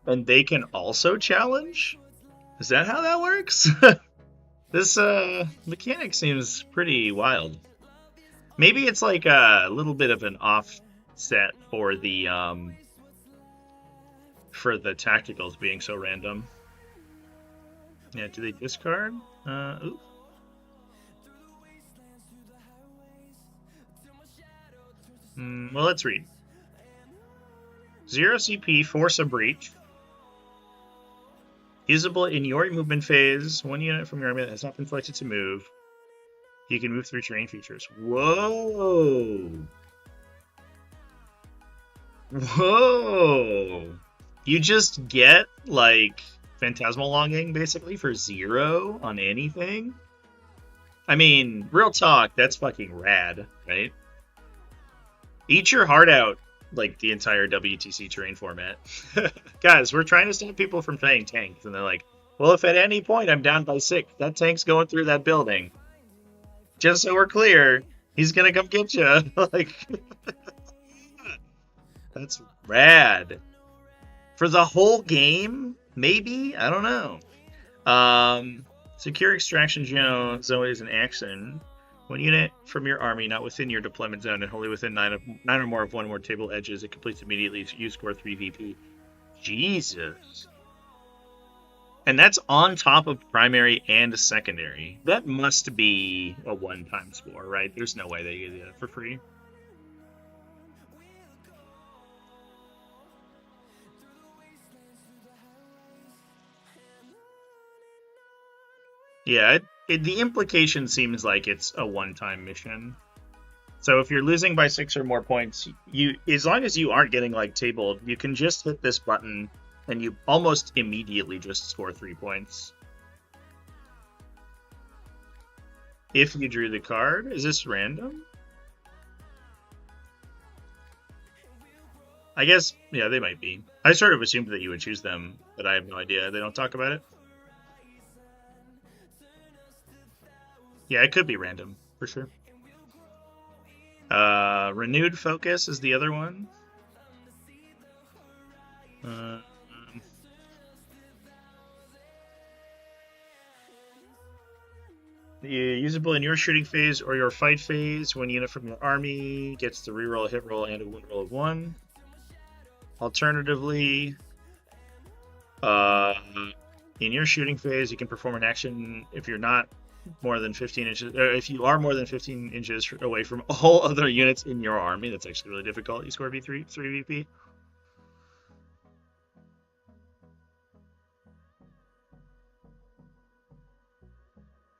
and they can also challenge? Is that how that works? This mechanic seems pretty wild. Maybe it's like a little bit of an offset for the tacticals being so random. Yeah, do they discard? Ooh. Well, let's read. 0 CP, force a breach. Usable in your movement phase. 1 unit from your army that has not been selected to move. You can move through terrain features. Whoa! Whoa! You just get, like, Phantasmal Longing, basically, for 0 on anything? I mean, real talk, that's fucking rad, right? Eat your heart out, like, the entire WTC terrain format. Guys, we're trying to stop people from playing tanks, and they're like, well, if at any point I'm down by 6, that tank's going through that building. Just so we're clear, he's gonna come get you. Like, that's rad. For the whole game, maybe? I don't know. Secure extraction zone is an action. 1 unit from your army not within your deployment zone and wholly within 9 or more of 1 or more table edges. It completes immediately. You score 3 VP. Jesus. And that's on top of primary and secondary. That must be a one-time score, right? There's no way they get that for free. Yeah, the implication seems like it's a one-time mission. So if you're losing by 6 or more points, as long as you aren't getting like tabled, you can just hit this button and you almost immediately just score 3 points. If you drew the card, is this random? I guess, yeah, they might be. I sort of assumed that you would choose them, but I have no idea. They don't talk about it. Yeah, it could be random, for sure. Renewed Focus is the other one. Usable in your shooting phase or your fight phase. 1 unit from your army gets to reroll a hit roll and a wound roll of 1. Alternatively, in your shooting phase, you can perform an action if you're not more than 15 inches, or if you are more than 15 inches away from all other units in your army. That's actually really difficult. You score 3 VP.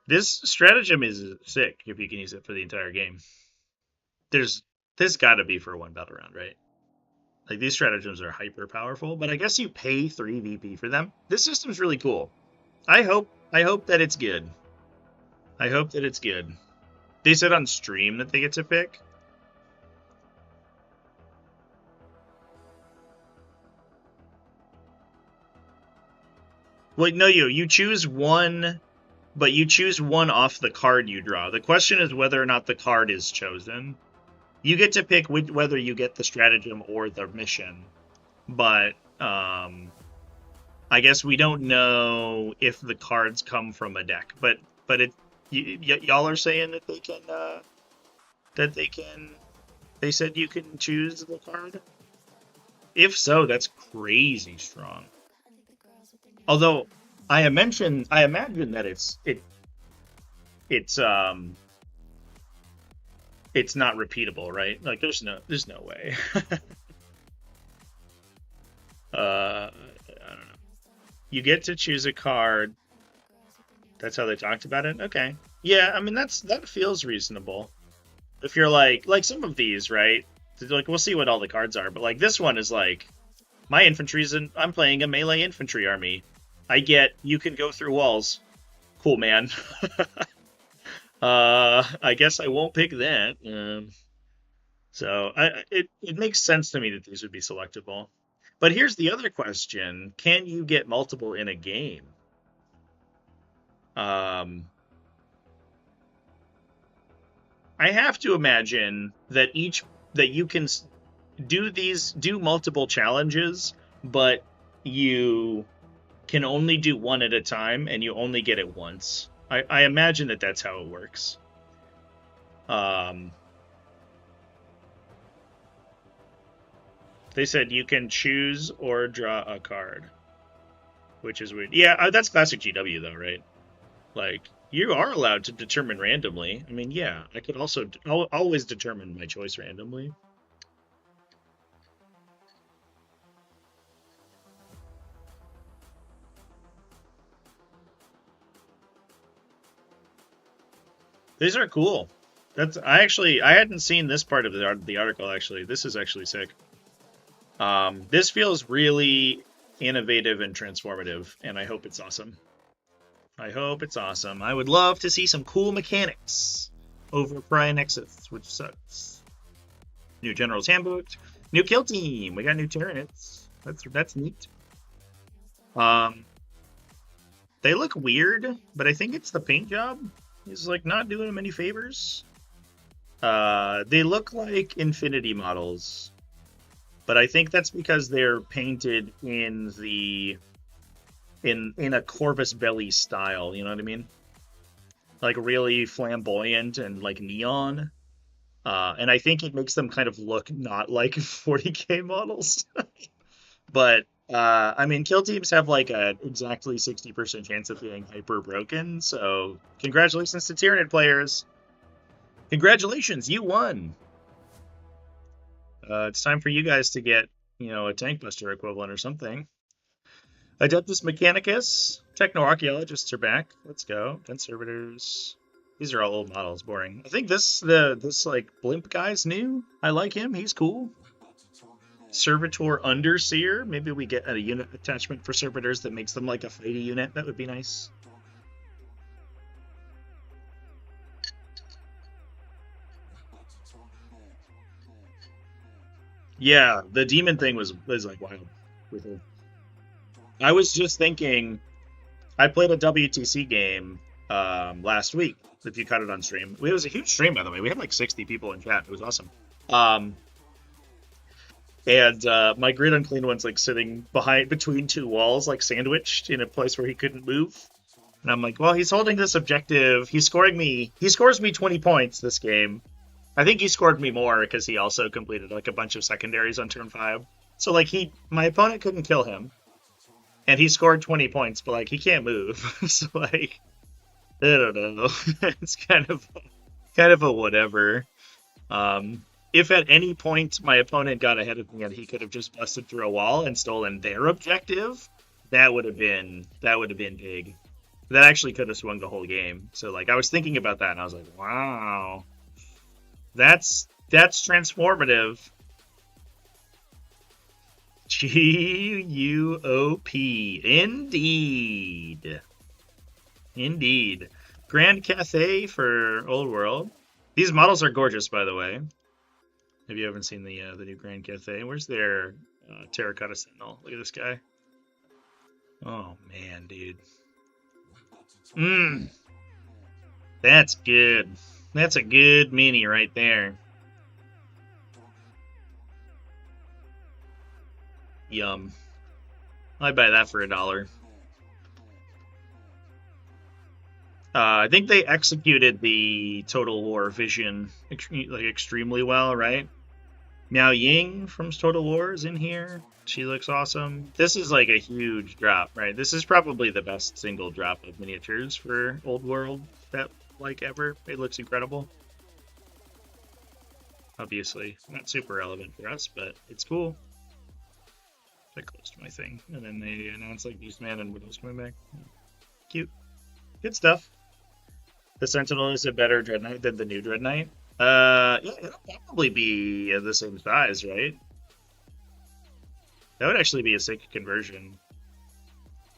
This stratagem is sick if you can use it for the entire game. This got to be for 1 battle round, right? Like, these stratagems are hyper powerful, but I guess you pay 3 VP for them. This system's really cool. I hope that it's good. I hope that it's good. They said on stream that they get to pick. Well, no, you choose one, but you choose one off the card you draw. The question is whether or not the card is chosen. You get to pick whether you get the stratagem or the mission, but I guess we don't know if the cards come from a deck. But y'all are saying that they said you can choose the card. If so, that's crazy strong. Although I imagine that it's not repeatable, right? Like there's no way. I don't know. You get to choose a card. That's how they talked about it? Okay. Yeah, I mean that feels reasonable. If you're like some of these, right? Like we'll see what all the cards are, but like this one is like my infantry's I'm playing a melee infantry army. You can go through walls. Cool, man. I guess I won't pick that. So it makes sense to me that these would be selectable. But here's the other question: can you get multiple in a game? Um, I have to imagine that you can do multiple challenges, but you can only do one at a time, and you only get it once. I imagine that that's how it works. Um, they said you can choose or draw a card, which is weird. Yeah, that's classic GW though, right? Like you are allowed to determine randomly. I mean, yeah, I could also always determine my choice randomly. These are cool. I hadn't seen this part of the article actually. This is actually sick. This feels really innovative and transformative, and I hope it's awesome. I hope it's awesome. I would love to see some cool mechanics over Pariah Nexus, which sucks. New General's Handbook, new kill team. We got new Tyranids. That's neat. They look weird, but I think it's the paint job. He's like not doing them any favors. They look like Infinity models, but I think that's because they're painted in a Corvus Belli style. You know what I mean? Like really flamboyant and like neon. And I think it makes them kind of look not like 40k models. But I mean, kill teams have like a exactly 60% chance of being hyper broken. So congratulations to Tyranid players. Congratulations, you won. It's time for you guys to get, a tank buster equivalent or something. Adeptus Mechanicus, Techno-Archaeologists are back. Let's go. Dense Servitors. These are all old models, boring. I think this like blimp guy's new. I like him. He's cool. Servitor Underseer. Maybe we get a unit attachment for servitors that makes them like a fighty unit. That would be nice. Yeah, the demon thing was like wild. I was just thinking, I played a WTC game last week. If you cut it on stream, it was a huge stream, by the way. We had like 60 people in chat. It was awesome. And my Grid Unclean one's like sitting between two walls, like sandwiched in a place where he couldn't move. And I'm like, well, he's holding this objective. He scores me 20 points this game. I think he scored me more because he also completed like a bunch of secondaries on turn 5. So like my opponent couldn't kill him. And he scored 20 points, but like he can't move. So like I don't know. It's kind of a whatever. If at any point my opponent got ahead of me and he could have just busted through a wall and stolen their objective, that would have been big. That actually could have swung the whole game. So like I was thinking about that and I was like, wow. That's transformative. GUOP. Indeed. Grand Cathay for Old World. These models are gorgeous, by the way. If you haven't seen the new Grand Cathay, where's their Terracotta Sentinel? Look at this guy. Oh man, dude. That's good. That's a good mini right there. Yum. I'd buy that for $1. I think they executed the Total War vision extremely well, right? Miao Ying from Total War is in here. She looks awesome. This is like a huge drop, right? This is probably the best single drop of miniatures for Old World that like ever. It looks incredible. Obviously, not super relevant for us, but it's cool. I closed my thing, and then they announced like Beastman and Widow's coming back. Cute, good stuff. The Sentinel is a better Dread Knight than the new Dread Knight. Yeah, it'll probably be the same size, right? That would actually be a sick conversion.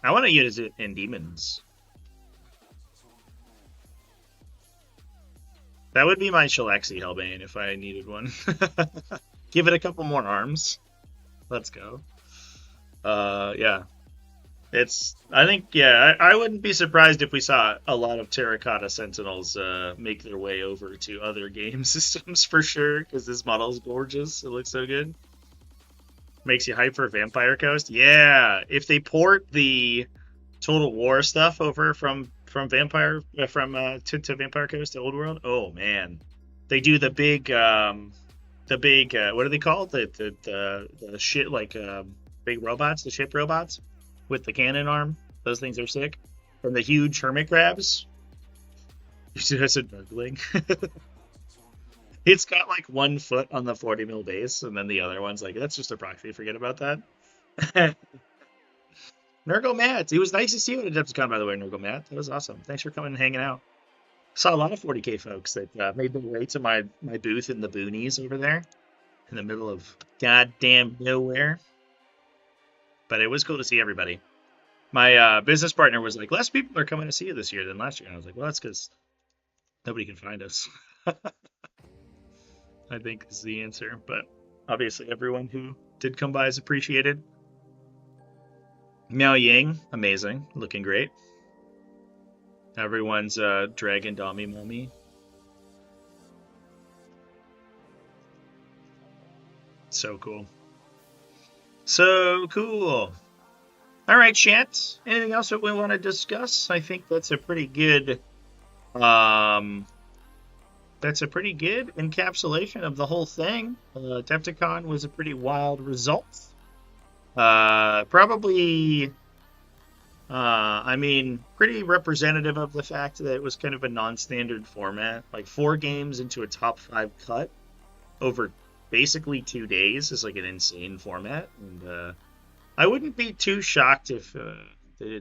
I want to use it in Demons. That would be my Shalaxi Hellbane if I needed one. Give it a couple more arms. Let's go. Yeah. I think, yeah, I wouldn't be surprised if we saw a lot of Terracotta Sentinels make their way over to other game systems for sure, because this model is gorgeous. It looks so good. Makes you hype for Vampire Coast. Yeah, if they port the Total War stuff over from Vampire to Vampire Coast to Old World, oh man, they do the big what are they called? The shit like big robots, the ship robots with the cannon arm. Those things are sick. And the huge hermit crabs. That's a nurgling. It's got like 1 foot on the 40 mil base, and then the other one's like, that's just a proxy. Forget about that. Nurgle Matt, it was nice to see you at Adepticon, by the way, Nurgle Matt. That was awesome. Thanks for coming and hanging out. Saw a lot of 40k folks that made their way to my booth in the boonies over there, in the middle of goddamn nowhere. But it was cool to see everybody. My business partner was like, less people are coming to see you this year than last year. And I was like, well, that's because nobody can find us. I think is the answer. But obviously everyone who did come by is appreciated. Miao Ying, amazing. Looking great. Everyone's dragon Dami Mummy. So cool. So cool. All right, chat. Anything else that we want to discuss? I think that's a pretty good encapsulation of the whole thing. Adepticon was a pretty wild result. Probably pretty representative of the fact that it was kind of a non-standard format. Like 4 games into a top 5 cut over basically 2 days is like an insane format, and I wouldn't be too shocked if they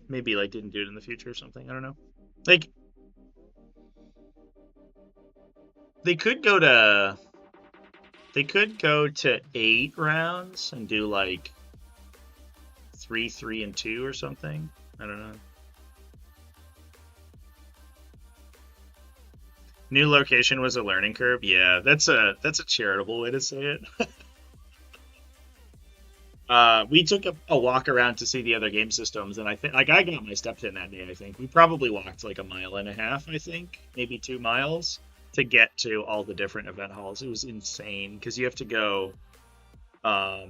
maybe like didn't do it in the future or something. I don't know. Like they could go to 8 rounds and do like 3, 3, and 2 or something. I don't know. New location was a learning curve. Yeah, that's a charitable way to say it. We took a walk around to see the other game systems, and I think I got my steps in that day. I think we probably walked like 1.5 miles. I think maybe 2 miles to get to all the different event halls. It was insane because you have to go. Yeah,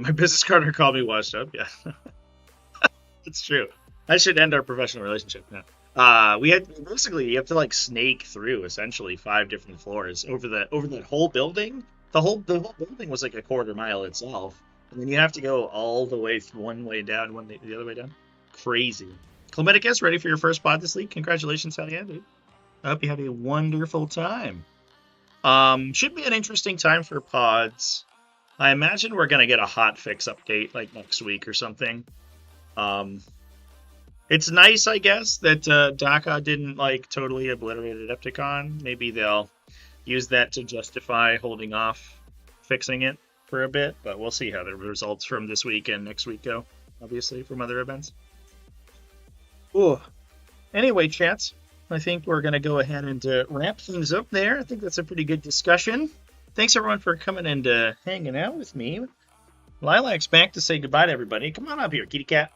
my business partner called me washed up. Yeah, it's true. I should end our professional relationship now. You have to like snake through essentially 5 different floors over that whole building. The whole building was like a 1/4 mile itself, and then you have to go all the way one way down, the other way down. Crazy. Climaticus, ready for your first pod this week? Congratulations, hell yeah, dude. I hope you have a wonderful time. Should be an interesting time for pods. I imagine we're gonna get a hotfix update like next week or something. It's nice, I guess, that DACA didn't like totally obliterate Adepticon. Maybe they'll use that to justify holding off fixing it for a bit, but we'll see how the results from this week and next week go, obviously, from other events. Ooh. Anyway, chats, I think we're going to go ahead and wrap things up there. I think that's a pretty good discussion. Thanks, everyone, for coming and hanging out with me. Lilac's back to say goodbye to everybody. Come on up here, kitty cat.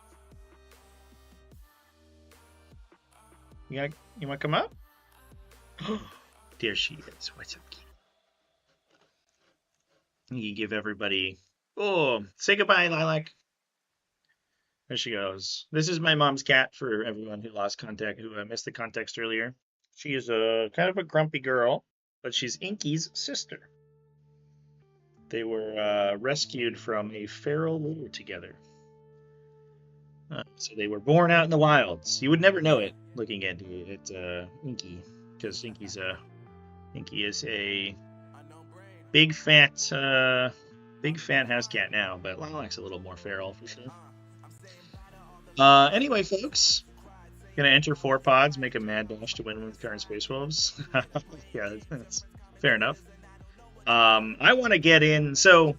You want to come up? There she is. What's up, kitty? You give everybody... Oh, say goodbye, Lilac. There she goes. This is my mom's cat for everyone who lost contact, who missed the context earlier. She is a kind of a grumpy girl, but she's Inky's sister. They were rescued from a feral litter together. So they were born out in the wilds. You would never know it looking at Inky, because Inky is a big fat house cat now, but Lilac's a little more feral for sure. Anyway, folks, gonna enter 4 pods, make a mad dash to win with current Space Wolves. Yeah, that's fair enough. I want to get in, so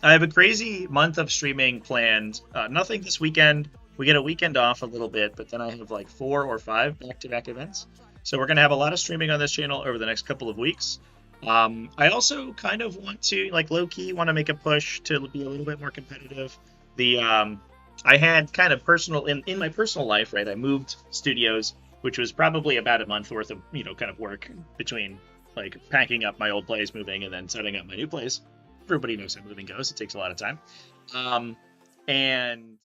I have a crazy month of streaming planned. Nothing this weekend. We get a weekend off a little bit, but then I have like 4 or 5 back-to-back events. So we're going to have a lot of streaming on this channel over the next couple of weeks. I also kind of want to, like, low-key want to make a push to be a little bit more competitive. I had kind of personal, in my personal life, right, I moved studios, which was probably about a month worth of, kind of work between, like, packing up my old place, moving, and then setting up my new place. Everybody knows how moving goes. It takes a lot of time. And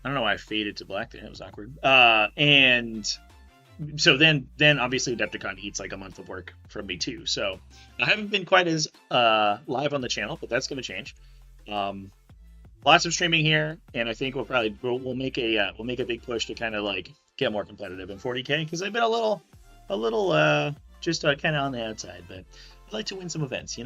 I don't know why I faded to black. That was awkward. And so then obviously Adepticon eats like a month of work from me too. So I haven't been quite as live on the channel, but that's going to change. Lots of streaming here, and I think we'll make a big push to kind of like get more competitive in 40k, because I've been a little just kind of on the outside, but I'd like to win some events,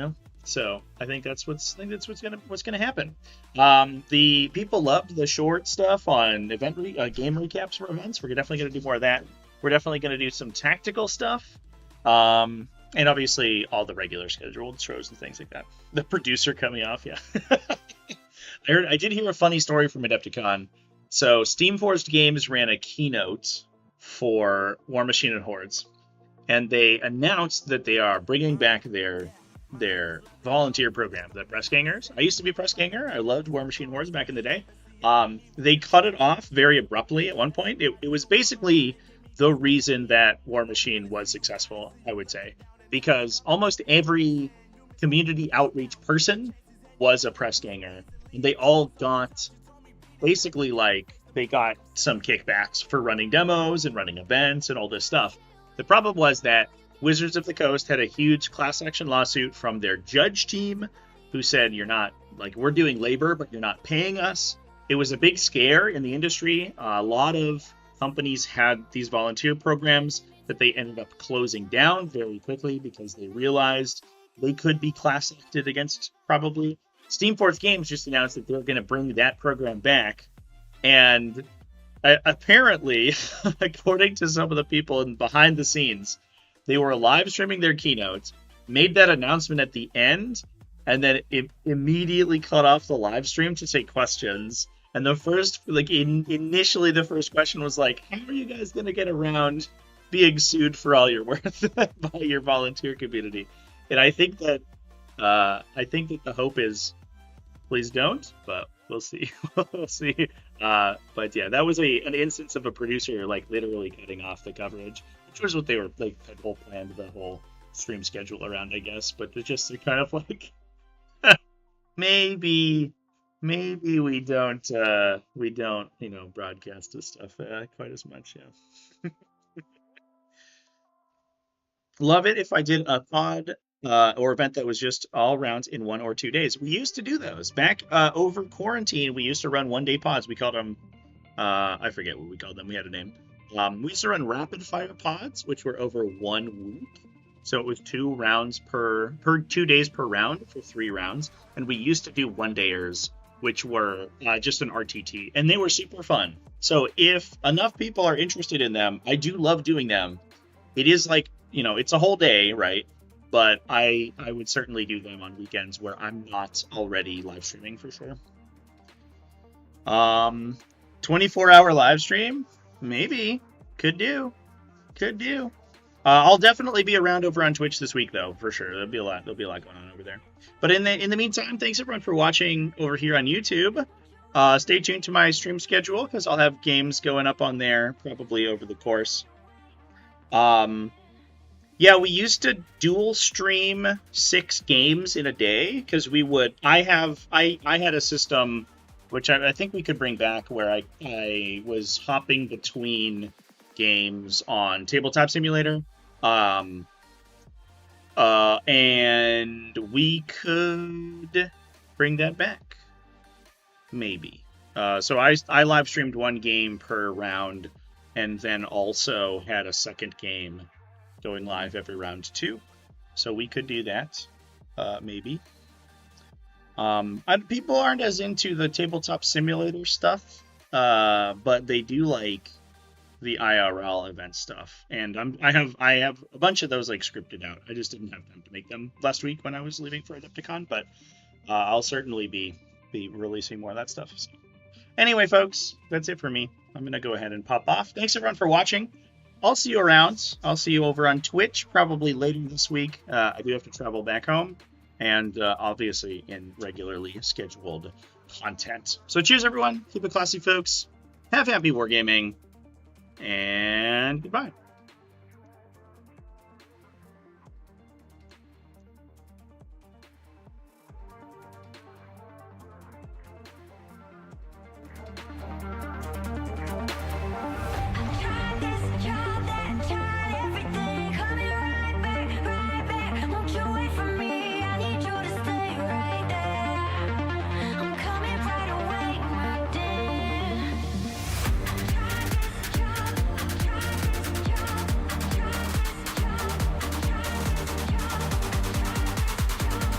So I think that's what's gonna happen. The people loved the short stuff on game recaps for events. We're definitely gonna do more of that. We're definitely gonna do some tactical stuff, and obviously all the regular scheduled shows and things like that. The producer coming off, yeah. I did hear a funny story from Adepticon. So Steamforged Games ran a keynote for War Machine and Hordes, and they announced that they are bringing back their volunteer program, the press gangers. I used to be a press ganger. I loved War Machine Hordes back in the day. They cut it off very abruptly at one point. It was basically the reason that War Machine was successful, I would say, because almost every community outreach person was a press ganger, and they all got basically they got some kickbacks for running demos and running events and all this stuff. The problem was that Wizards of the Coast had a huge class action lawsuit from their judge team, who said, we're doing labor, but you're not paying us. It was a big scare in the industry. A lot of companies had these volunteer programs that they ended up closing down very quickly because they realized they could be class acted against, probably. Steamforged Games just announced that they're going to bring that program back. And apparently, according to some of the people behind the scenes, they were live streaming their keynote, made that announcement at the end, and then it immediately cut off the live stream to take questions. And the first, initially the first question was like, how are you guys going to get around being sued for all your worth by your volunteer community? And I think that the hope is, please don't, but we'll see. We'll see. But yeah, that was an instance of a producer literally cutting off the coverage, which was what they were had whole planned the whole stream schedule around, I guess. But it's just kind of maybe we don't broadcast this stuff quite as much. Yeah. Love it if I did a pod or event that was just all rounds in 1 or 2 days. We used to do those back over quarantine. We used to run 1-day pods. We called them I forget what we called them. We had a name. We used to run rapid fire pods, which were over 1 week. So it was 2 rounds per 2 days per round for 3 rounds. And we used to do 1-dayers, which were just an RTT, and they were super fun. So if enough people are interested in them, I do love doing them. It is it's a whole day, right? But I would certainly do them on weekends where I'm not already live streaming for sure. 24-hour live stream? Maybe. Could do. I'll definitely be around over on Twitch this week, though, for sure. There'll be a lot going on over there. But in the meantime, thanks everyone for watching over here on YouTube. Stay tuned to my stream schedule, because I'll have games going up on there probably over the course. Yeah, we used to dual stream 6 games in a day, because we would. I had a system which I think we could bring back, where I was hopping between games on Tabletop Simulator, and we could bring that back, maybe. So I live streamed 1 game per round, and then also had a second game going live every round too. So we could do that, maybe. People aren't as into the Tabletop Simulator stuff, but they do like the IRL event stuff, and I have a bunch of those scripted out. I just didn't have time to make them last week when I was leaving for Adepticon, but I'll certainly be releasing more of that stuff. So. Anyway, folks, that's it for me. I'm going to go ahead and pop off. Thanks, everyone, for watching. I'll see you around. I'll see you over on Twitch probably later this week. I do have to travel back home, and obviously in regularly scheduled content. So cheers, everyone. Keep it classy, folks. Have happy wargaming, and goodbye.